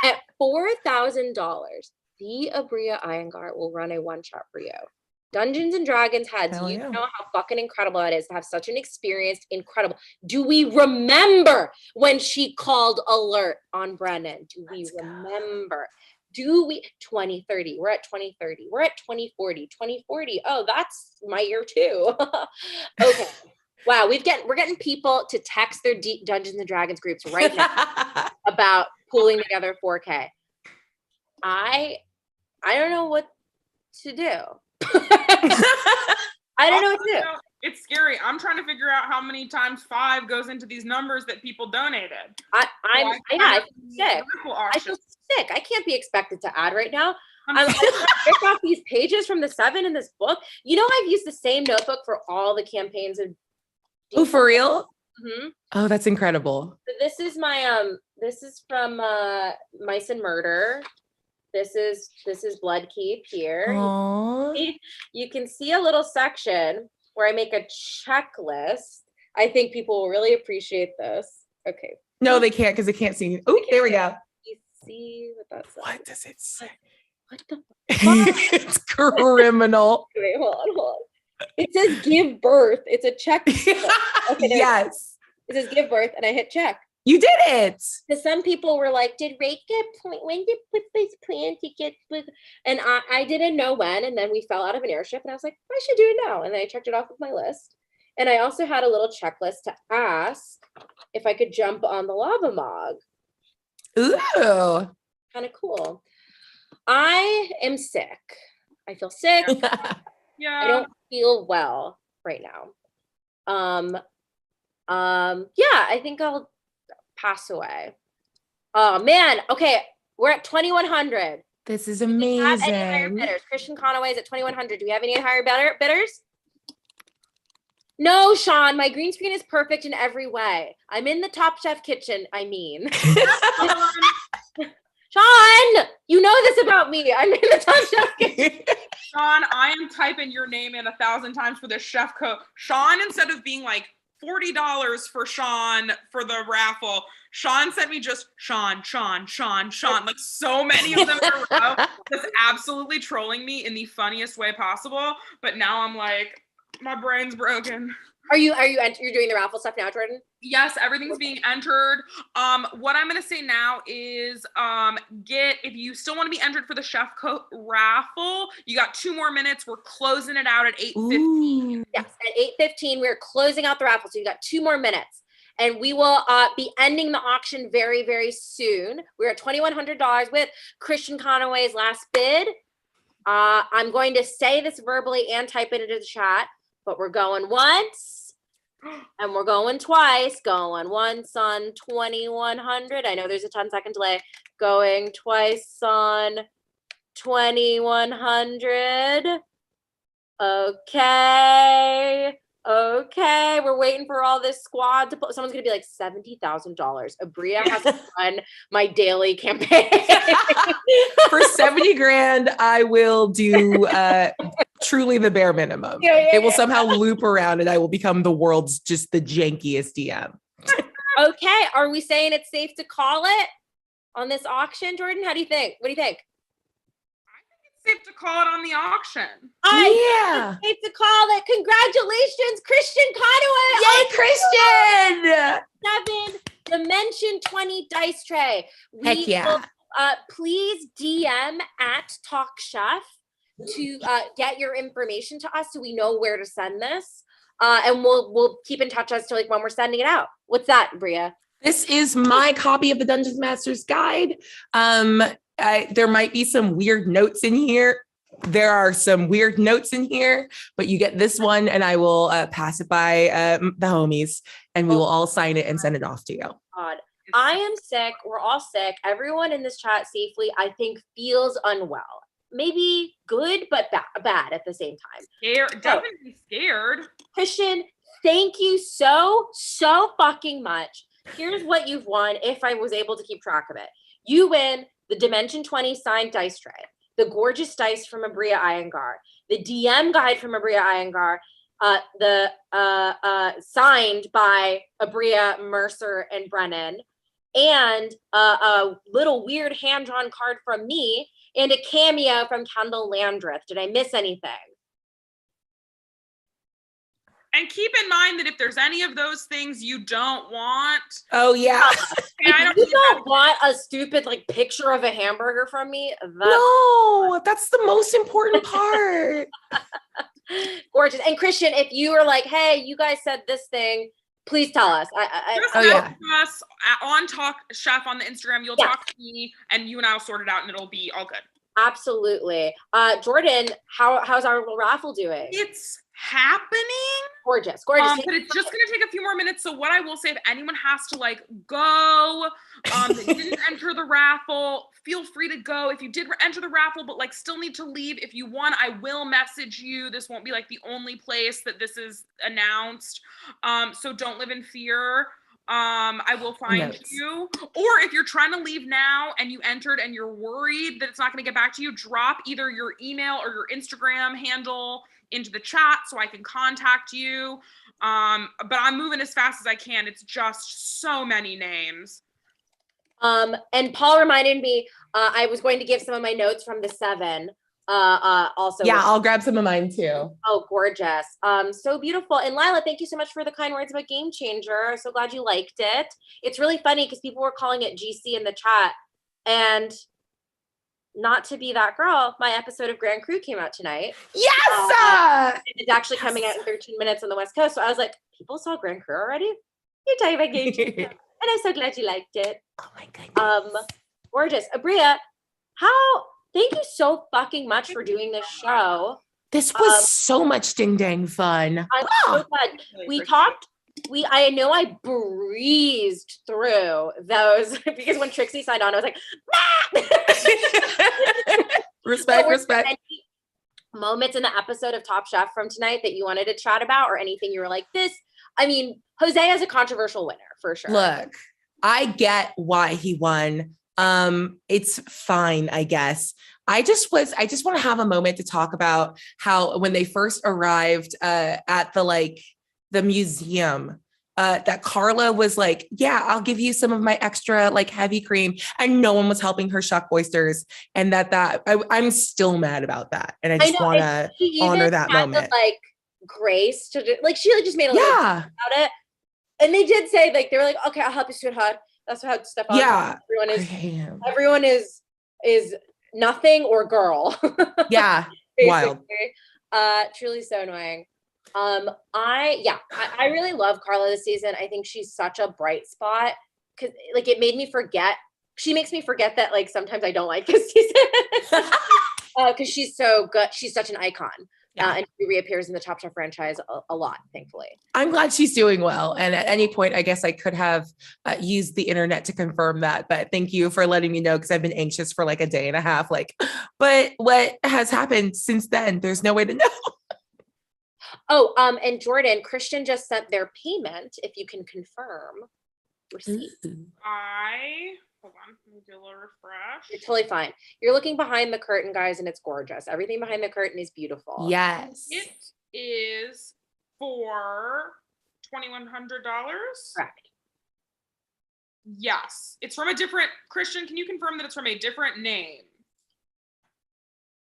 At $4,000, the Aabria Iyengar will run a one-shot for you. Dungeons and Dragons heads, you know how fucking incredible it is to have such an experienced, incredible. Do we remember when she called alert on Brennan? Do we remember? Do we 2030? We're at 2030. We're at 2040. 2040. Oh, that's my year too. Okay. Wow, we're getting people to text their deep Dungeons and Dragons groups right now about pulling together 4K. I don't know what to do. I don't know what to do. It's scary. I'm trying to figure out how many times 5 goes into these numbers that people donated. I feel sick. I feel sick. I can't be expected to add right now. I ripped off these pages from the 7 in this book. You know, I've used the same notebook for all the campaigns of. Oh, for real? Mm-hmm. Oh, that's incredible. So this is my this is from Mice and Murder. This is Blood Keep here. You can see a little section where I make a checklist. I think people will really appreciate this. Okay. No, they can't because they can't see. Oh, there we go. You see what that's like? What does it say? What the fuck? It's criminal. Wait, hold on. It says give birth. It's a check. Okay, yes. It says give birth, and I hit check. You did it. Because some people were like, did Rake get when did put this plan to get with? And I didn't know when, and then we fell out of an airship, and I was like, I should do it now. And then I checked it off with my list. And I also had a little checklist to ask if I could jump on the lava mog. Ooh. Kind of cool. I am sick. I feel sick. Yeah. I don't feel well right now. Yeah, I think I'll pass away. Oh man. Okay, we're at 2,100. This is Do we have any higher amazing. bidders? Christian Conaway's at 2,100. Do we have any higher bidders? No, Sean, my green screen is perfect in every way. I'm in the Top Chef kitchen, I mean. Sean, you know this about me. I'm in the Top Chef kitchen. Sean, I am typing your name in 1,000 times for this chef code. Sean, instead of being like $40 for Sean for the raffle, Sean sent me just Sean, like so many of them in a row. Just absolutely trolling me in the funniest way possible. But now I'm like, my brain's broken. You're doing the raffle stuff now, Jordan? Yes, everything's being entered. What I'm gonna say now is if you still want to be entered for the chef coat raffle, you got 2 more minutes. We're closing it out at 8:15. Yes, at 8:15, we're closing out the raffle. So you got 2 more minutes. And we will be ending the auction very, very soon. We're at $2,100 with Christian Conaway's last bid. I'm going to say this verbally and type it into the chat, but we're going once and we're going twice. Going once on 2,100. I know there's a 10-second delay. Going twice on 2,100. Okay, we're waiting for all this squad to put. Someone's gonna be like $70,000. Aabria has to run my daily campaign. For 70 grand, I will do truly the bare minimum. It will somehow loop around and I will become the world's just the jankiest DM. Okay, are we saying it's safe to call it on this auction, Jordan? How do you think? What do you think? Safe to call it on the auction. Yeah. Safe to call it. Congratulations, Christian Conaway. Yay, Christian! Dimension 20 dice tray. Heck yeah. Please DM at Talk Chef to get your information to us so we know where to send this. And we'll keep in touch as to like when we're sending it out. What's that, Bria? This is my copy of the Dungeons Master's Guide. There might be some weird notes in here. There are some weird notes in here, but you get this one and I will pass it by the homies and we will all sign it and send it off to you. God. I am sick. We're all sick. Everyone in this chat safely, I think, feels unwell. Maybe good, but bad at the same time. Definitely scared. Christian, thank you so fucking much. Here's what you've won if I was able to keep track of it. You win the Dimension 20 signed dice tray, the gorgeous dice from Aabria Iyengar, the DM guide from Aabria Iyengar, signed by Aabria, Mercer, and Brennan, and a little weird hand-drawn card from me, and a cameo from Kendall Landreth. Did I miss anything? And keep in mind that if there's any of those things you don't want. Oh, yeah. If you don't want a stupid like picture of a hamburger from me, that's the most important part. Gorgeous. And Christian, if you were like, hey, you guys said this thing, please tell us. Us on Talk Chef on the Instagram. You'll talk to me and you and I'll sort it out and it'll be all good. Absolutely. Jordan, how's our little raffle doing? It's happening. Gorgeous. But it's just gonna take a few more minutes. So what I will say, if anyone has to like go, that didn't enter the raffle, feel free to go. If you did enter the raffle, but like still need to leave, if you want, I will message you. This won't be like the only place that this is announced. So don't live in fear. I will find you. Or if you're trying to leave now and you entered and you're worried that it's not going to get back to you, drop either your email or your Instagram handle into the chat so I can contact you. But I'm moving as fast as I can. It's just so many names. And Paul reminded me, I was going to give some of my notes from the 7. Also. Yeah, I'll grab some of mine too. Oh, gorgeous. So beautiful. And Lila, thank you so much for the kind words about Game Changer. So glad you liked it. It's really funny because people were calling it GC in the chat. And not to be that girl, my episode of Grand Crew came out tonight. Yes! It's actually coming out in 13 minutes on the West Coast. So I was like, people saw Grand Crew already? You're talking about Game Changer. And I'm so glad you liked it. Oh my goodness. Gorgeous. Aabria, thank you so fucking much for doing this show. This was so much ding dang fun. I'm so glad. We talked. I know I breezed through those because when Trixie signed on, I was like, respect. Any moments in the episode of Top Chef from tonight that you wanted to chat about, or anything you were like, this? I mean, Jose is a controversial winner for sure. Look, I get why he won. It's fine, I guess. I just want to have a moment to talk about how when they first arrived at the museum, that Carla was like, yeah, I'll give you some of my extra like heavy cream, and no one was helping her shuck oysters, and I'm still mad about that, and I just want to honor that moment. Like grace to do, like she just made a little about it, and they did say like they were like, okay, I'll help you, sweetheart. That's how Stefan. Yeah, everyone is nothing or girl. Yeah, wild. Truly so annoying. I really love Carla this season. I think she's such a bright spot because like it made me forget. She makes me forget that like sometimes I don't like this season because she's so good. She's such an icon. And she reappears in the Top Chef franchise a lot, thankfully. I'm glad she's doing well. And at any point, I guess I could have used the internet to confirm that. But thank you for letting me know, because I've been anxious for like a day and a half. Like, but what has happened since then? There's no way to know. Oh, and Jordan, Christian just sent their payment, if you can confirm receipt. Hold on, let me do a little refresh. You're totally fine. You're looking behind the curtain, guys, and it's gorgeous. Everything behind the curtain is beautiful. Yes. It is for $2,100. Correct. Yes. It's from a different, Christian, can you confirm that it's from a different name?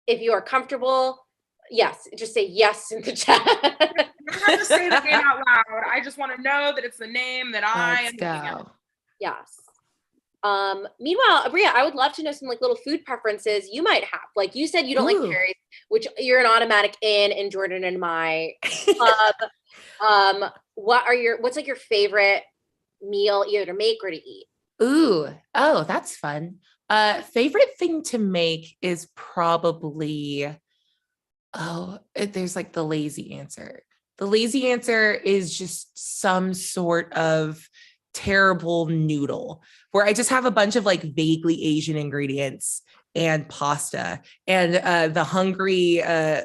If you are comfortable, yes. Just say yes in the chat. You don't have to say the name out loud. I just want to know that it's the name that I am thinking of. Yes. Meanwhile, Aabria, I would love to know some like little food preferences you might have. Like you said, you don't like cherries, which you're an automatic in Jordan and my club. What's like your favorite meal either to make or to eat? Ooh, oh, that's fun. Favorite thing to make is probably, there's like the lazy answer. The lazy answer is just some sort of terrible noodle where I just have a bunch of like vaguely Asian ingredients and pasta. And the hungry,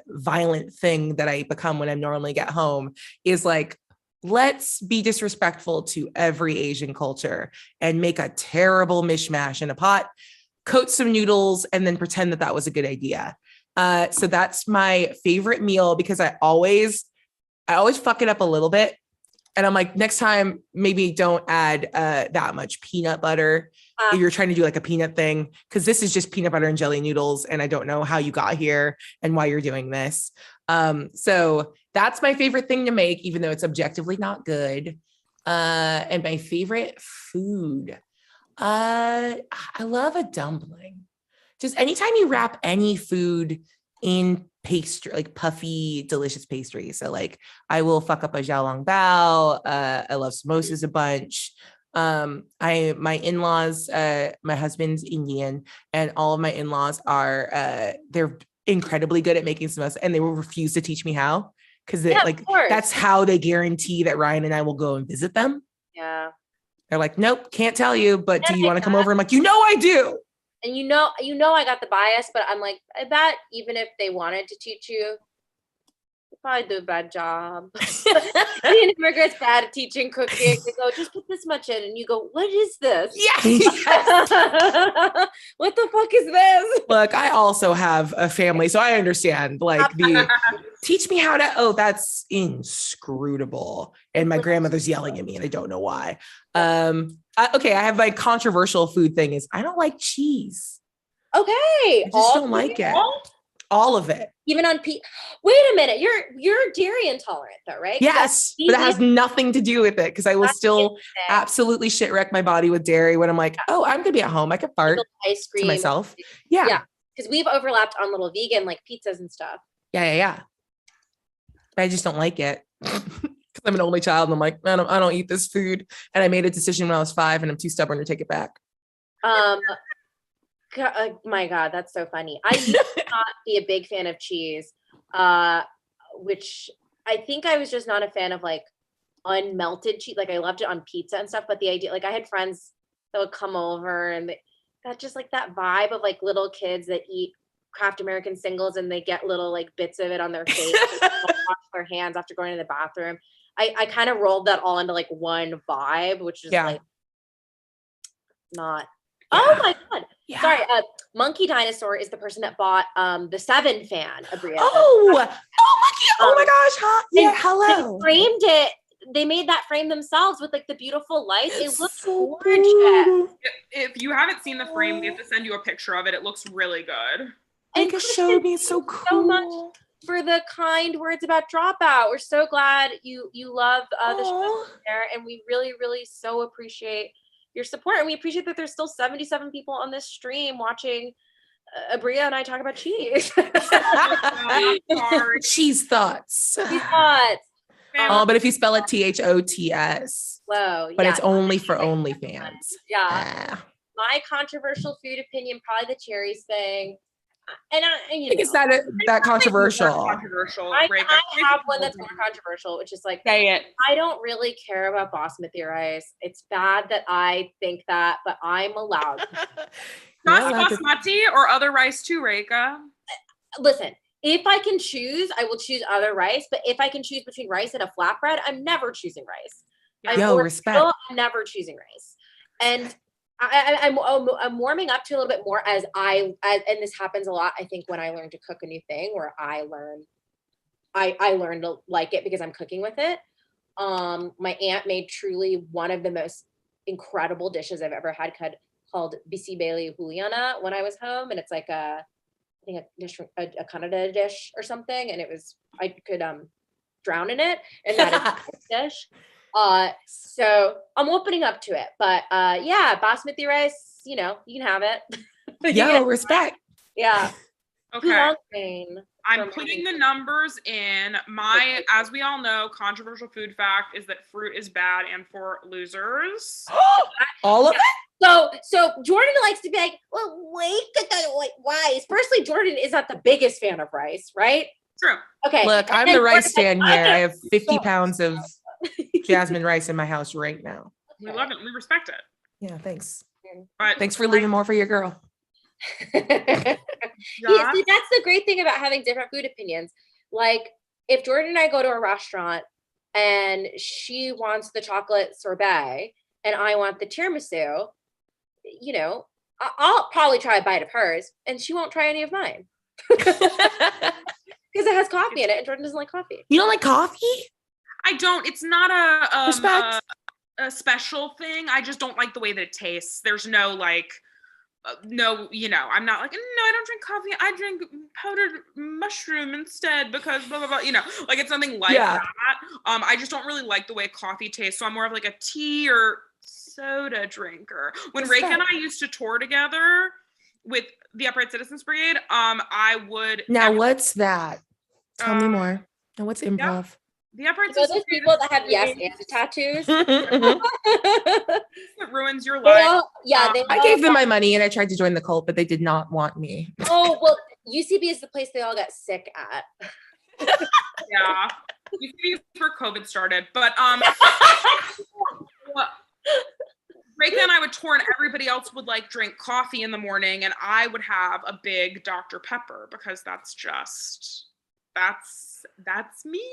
violent thing that I become when I normally get home is like, let's be disrespectful to every Asian culture and make a terrible mishmash in a pot, coat some noodles, and then pretend that that was a good idea. So that's my favorite meal because I always fuck it up a little bit. And I'm like, next time, maybe don't add that much peanut butter if you're trying to do like a peanut thing, because this is just peanut butter and jelly noodles. And I don't know how you got here and why you're doing this. So that's my favorite thing to make, even though it's objectively not good. And my favorite food. I love a dumpling. Just anytime you wrap any food in pastry, like puffy, delicious pastry. So like I will fuck up a xiaolongbao. I love samosas a bunch. My in-laws, my husband's Indian, and all of my in-laws are they're incredibly good at making samosas, and they will refuse to teach me how because that's how they guarantee that Ryan and I will go and visit them. Yeah. They're like, nope, can't tell you, but do you want to come over? I'm like, I do. And you know, I got the bias, but I'm like, I bet even if they wanted to teach you, they probably do a bad job. The immigrant's bad at teaching cooking. They go, just put this much in, and you go, what is this? Yeah. What the fuck is this? Look, I also have a family, so I understand. Like teach me how to. That's inscrutable. And my grandmother's yelling at me, and I don't know why. Okay, I have my controversial food thing is I don't like cheese. Okay. I just don't like it. All of it. Even on wait a minute. You're dairy intolerant though, right? Yes, but that has nothing to do with it because I will still absolutely shit wreck my body with dairy when I'm like, oh, I'm gonna be at home. I can fart ice cream to myself. Yeah. Because we've overlapped on little vegan like pizzas and stuff. Yeah. But I just don't like it. Because I'm an only child and I'm like, I don't eat this food. And I made a decision when I was 5 and I'm too stubborn to take it back. My God, that's so funny. I used to not be a big fan of cheese, which I think I was just not a fan of like unmelted cheese. Like I loved it on pizza and stuff, but the idea, like I had friends that would come over and that just like that vibe of like little kids that eat Kraft American singles and they get little like bits of it on their face and wash their hands after going to the bathroom. I kind of rolled that all into like one vibe, which is like not. Yeah. Oh my God. Yeah. Sorry. Monkey Dinosaur is the person that bought the 7 fan, Aabria. Monkey. Oh my gosh. Huh? Yeah, hello. They framed it. They made that frame themselves with like the beautiful lights. It looks so gorgeous. If you haven't seen the frame, we have to send you a picture of it. It looks really good. Micah showed me. It's so cool. So much for the kind words about Dropout. We're so glad you love the show there, and we really, really so appreciate your support. And we appreciate that there's still 77 people on this stream watching Aabria and I talk about cheese. Cheese thoughts. Cheese thoughts. Oh, but if you spell it THOTS. Whoa. But it's only for OnlyFans. Yeah. My controversial food opinion, probably the cherries thing. And I think it's that controversial. I have one that's more controversial, which is like, say it. I don't really care about basmati rice. It's bad that I think that, but I'm allowed. Not basmati or other rice too, Reika. Listen, if I can choose, I will choose other rice. But if I can choose between rice and a flatbread, I'm never choosing rice. Respect. I'm never choosing rice. And I'm warming up to a little bit more as and this happens a lot. I think when I learn to cook a new thing, where I learn to like it because I'm cooking with it. My aunt made truly one of the most incredible dishes I've ever had called bisi beli Juliana when I was home, and it's like a dish, a Canada dish or something, and it was I could drown in it, and that is a dish. So I'm opening up to it, but yeah, basmati rice, you know, you can have it. Yo, respect. Yeah. Okay. Grain I'm putting the numbers in. My, as we all know, controversial food fact is that fruit is bad and for losers. All of it? So Jordan likes to be like, well, wait, why? Firstly, Jordan is not the biggest fan of rice, right? True. Okay. Look, I'm the rice stand here. I have 50 So- pounds of jasmine rice in my house right now. We love it. We respect it. Yeah, thanks. But Thanks for leaving more for your girl. Yeah, see, that's the great thing about having different food opinions. Like, if Jordan and I go to a restaurant and she wants the chocolate sorbet and I want the tiramisu, you know, I'll probably try a bite of hers and she won't try any of mine. Because it has coffee in it and Jordan doesn't like coffee. You don't like coffee? I don't. It's not Respect. a special thing. I just don't like the way that it tastes. There's no like, no, you know, I'm not like, no, I don't drink coffee. I drink powdered mushroom instead because blah, blah, blah, you know, like it's something like that. I just don't really like the way coffee tastes. So I'm more of like a tea or soda drinker. When Rake and I used to tour together with the Upright Citizens Brigade, I would. Now, what's that? Tell me more. And what's improv? The Upright So Citizens those people that have yes and tattoos. It ruins your life. I gave them my money and I tried to join the cult, but they did not want me. Oh, well, UCB is the place they all got sick at. Yeah. UCB is where COVID started. But Rake and I would tour and everybody else would like drink coffee in the morning and I would have a big Dr. Pepper because that's me.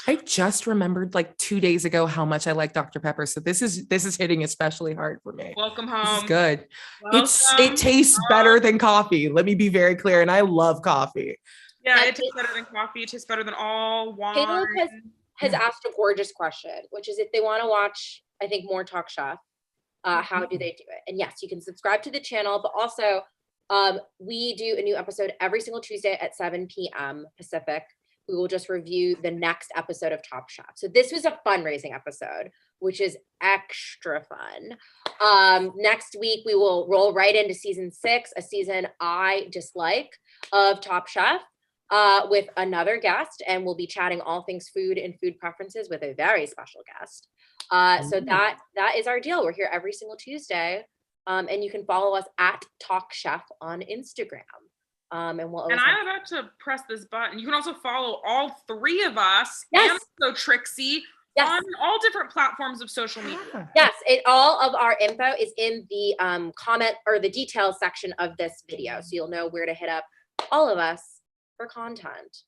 I just remembered like 2 days ago how much I like Dr. Pepper. So this is hitting especially hard for me. Welcome home. This is good. It tastes better than coffee. Let me be very clear. And I love coffee. Yeah, it tastes better than coffee. It tastes better than all wine. Caleb has asked a gorgeous question, which is if they want to watch, I think, more Talk Chef, how do they do it? And yes, you can subscribe to the channel, but also we do a new episode every single Tuesday at 7 p.m. Pacific. We will just review the next episode of Top Chef. So this was a fundraising episode, which is extra fun. Next week, we will roll right into season 6, a season I dislike of Top Chef with another guest. And we'll be chatting all things food and food preferences with a very special guest. So that is our deal. We're here every single Tuesday. And you can follow us at Talk Chef on Instagram. And I'm about to press this button. You can also follow all 3 of us and also Trixie on all different platforms of social media. Yes, all of our info is in the comment or the details section of this video. So you'll know where to hit up all of us for content.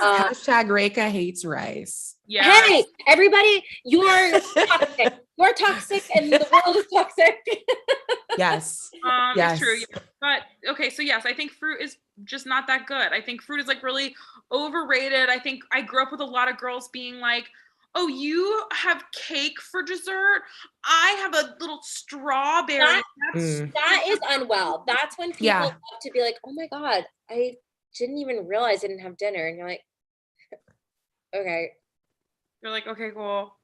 Hashtag Reka hates rice. Yeah. Hey, everybody, you're toxic. You're toxic and the world is toxic. Yes. It's true. Yeah. But okay, so yes, I think fruit is just not that good. I think fruit is like really overrated. I think I grew up with a lot of girls being like, oh, you have cake for dessert? I have a little strawberry. That is unwell. That's when people love to be like, oh my God, I didn't even realize I didn't have dinner. And you're like, okay. You're like, okay, cool.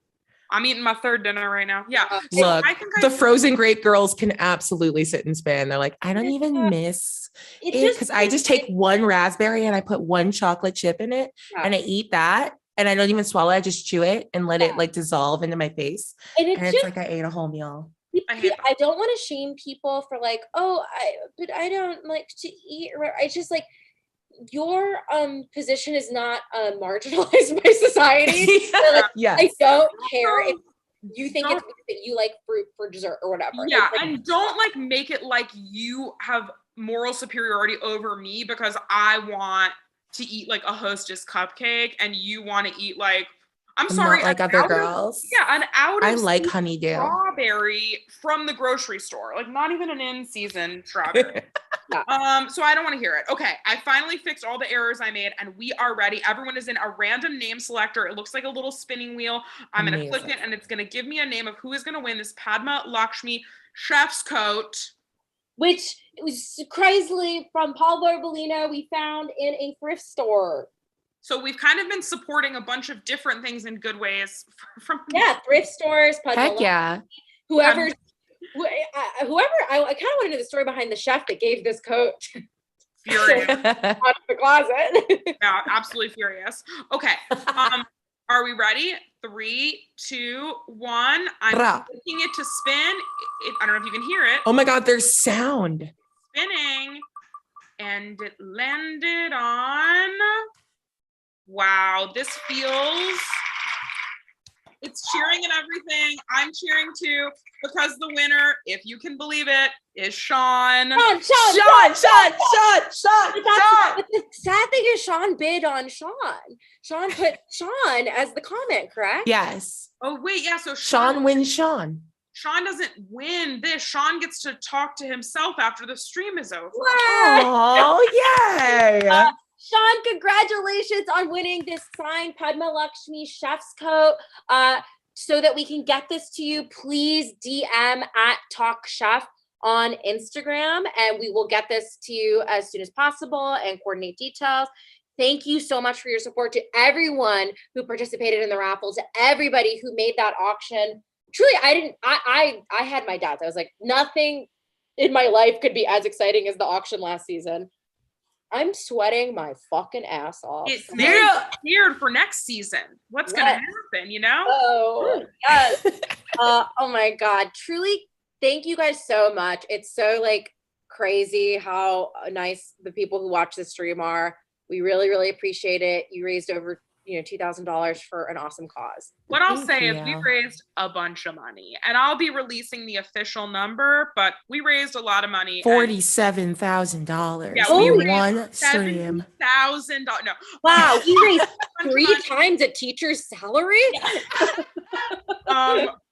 I'm eating my 3rd dinner right now. Yeah. Look, the frozen great girls can absolutely sit and spin. They're like, I don't even miss it because I just take one raspberry and I put one chocolate chip in it and I eat that. And I don't even swallow it. I just chew it and let it like dissolve into my face. And it's like I ate a whole meal. I don't want to shame people for like, but I don't like to eat. I just like, your position is not marginalized by society. Like, I don't care if you think it's that you like fruit for dessert or whatever. Yeah, and don't like make it like you have moral superiority over me because I want to eat like a Hostess cupcake and you want to eat like I'm sorry, not like other girls. An out of I like honeydew strawberry from the grocery store, like not even an in-season strawberry. So I don't want to hear it. Okay, I finally fixed all the errors I made and we are ready. Everyone is in a random name selector. It looks like a little spinning wheel. I'm going to click it and it's going to give me a name of who is going to win this Padma Lakshmi chef's coat. Which was crazily from Paul Barbolino we found in a thrift store. So we've kind of been supporting a bunch of different things in good ways from thrift stores, Padma, Heck yeah. whoever, I kind of want to know the story behind the chef that gave this coat furious. out of the closet. Yeah, absolutely furious. Okay. Are we ready? 3, 2, 1. I'm looking it to spin. I don't know if you can hear it. Oh my God, there's sound. Spinning. And it landed on. Wow, this feels. It's cheering and everything. I'm cheering too because the winner, if you can believe it, is Sean. Sean. Sean. The sad thing is Sean bid on Sean. Sean put Sean as the comment, correct? Yes. Oh, wait. Yeah. So Sean wins Sean. Sean doesn't win this. Sean gets to talk to himself after the stream is over. Oh, yay. Sean, congratulations on winning this signed Padma Lakshmi chef's coat. So that we can get this to you, please DM @TalkChef on Instagram, and we will get this to you as soon as possible and coordinate details. Thank you so much for your support to everyone who participated in the raffle, to everybody who made that auction. Truly, I had my doubts. I was like, nothing in my life could be as exciting as the auction last season. I'm sweating my fucking ass off. It's weird for next season. What's going to happen, you know? Oh, yes. Oh my God. Truly, thank you guys so much. It's so like crazy how nice the people who watch the stream are. We really, really appreciate it. You raised over $2,000 for an awesome cause. What I'll say is we raised a bunch of money, and I'll be releasing the official number, but we raised a lot of money. $47,000. Yeah, we won stream. $7,000. No. Wow, we raised 3 times a teacher's salary?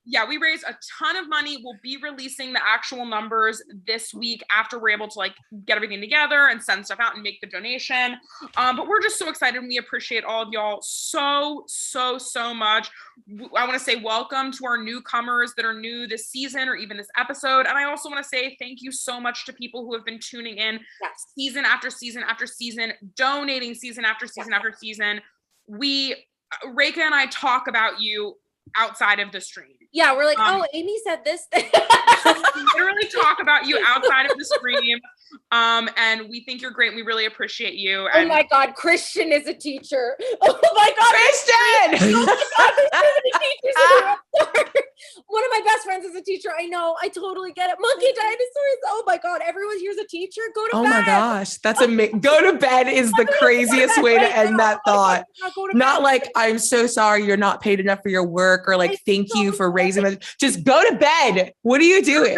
Yeah, we raised a ton of money. We'll be releasing the actual numbers this week after we're able to like get everything together and send stuff out and make the donation. But we're just so excited, and we appreciate all of y'all so much. I want to say welcome to our newcomers that are new this season or even this episode. And I also want to say thank you so much to people who have been tuning in season after season after season, donating season after season after season. Reka and I talk about you outside of the stream. Yeah, we're like, Amy said this thing. We literally talk about you outside of the stream. And we think you're great. And we really appreciate you. And oh my God, Christian is a teacher. Oh my God, Christian! Oh my God, there's so many teachers. One of my best friends is a teacher. I know. I totally get it. Monkey dinosaurs. Oh my God, everyone here's a teacher. Go to bed. Oh my gosh, that's go to bed is the craziest way to end that thought. Not like, I'm so sorry you're not paid enough for your work, or like, thank you for raising it. Just go to bed. What are you doing?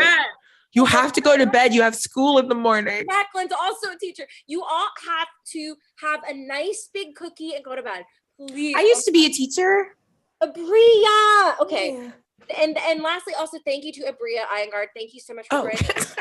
You have to go to bed. You have school in the morning. Jacqueline's also a teacher. You all have to have a nice big cookie and go to bed. Please. I used to be a teacher. Aabria. Okay. Yeah. And lastly, also thank you to Aabria Iyengar. Thank you so much for joining us.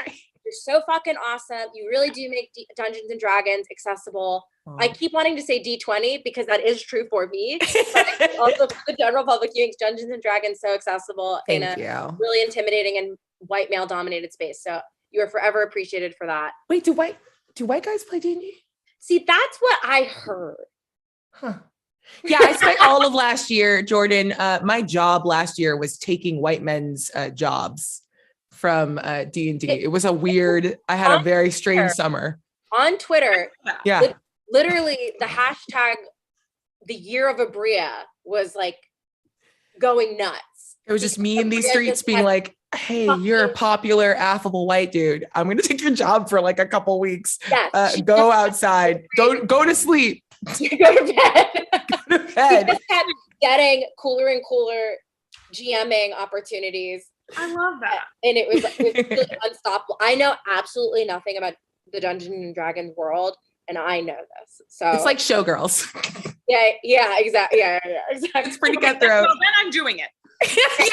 You're so fucking awesome. You really do make Dungeons and Dragons accessible. I keep wanting to say D20 because that is true for me. But also for the general public, you make Dungeons and Dragons so accessible in a really intimidating and white male dominated space. So you are forever appreciated for that. Wait, do white guys play D&D? See, that's what I heard. Huh. Yeah, I spent all of last year, Jordan. My job last year was taking white men's jobs from D&D. It was I had a very strange summer. On Twitter, yeah, literally the hashtag the year of Aabria was like going nuts. It was just me in these streets being like, hey, you're a popular, affable white dude. I'm going to take your job for like a couple weeks. Yes, go outside. Go to sleep. Go to bed. Go to bed. He just kept getting cooler and cooler GMing opportunities. I love that. And it was really unstoppable. I know absolutely nothing about the Dungeons and Dragons world, and I know this. So it's like Showgirls. Yeah, exactly. Yeah, exactly. It's pretty cutthroat. Well, then I'm doing it.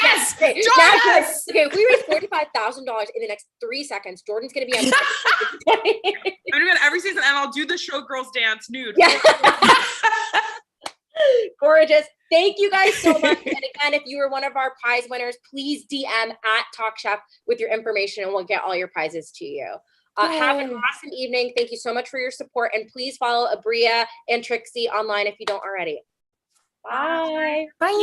Yes. Okay, if we raise $45,000 in the next 3 seconds, Jordan's gonna be on. I'm doing it every season, and I'll do the Showgirls dance nude. Yeah. Gorgeous. Thank you guys so much. And again, if you were one of our prize winners, please DM @TalkChef with your information, and we'll get all your prizes to you. Have an awesome evening. Thank you so much for your support. And please follow Aabria and Trixie online if you don't already. Bye. Bye.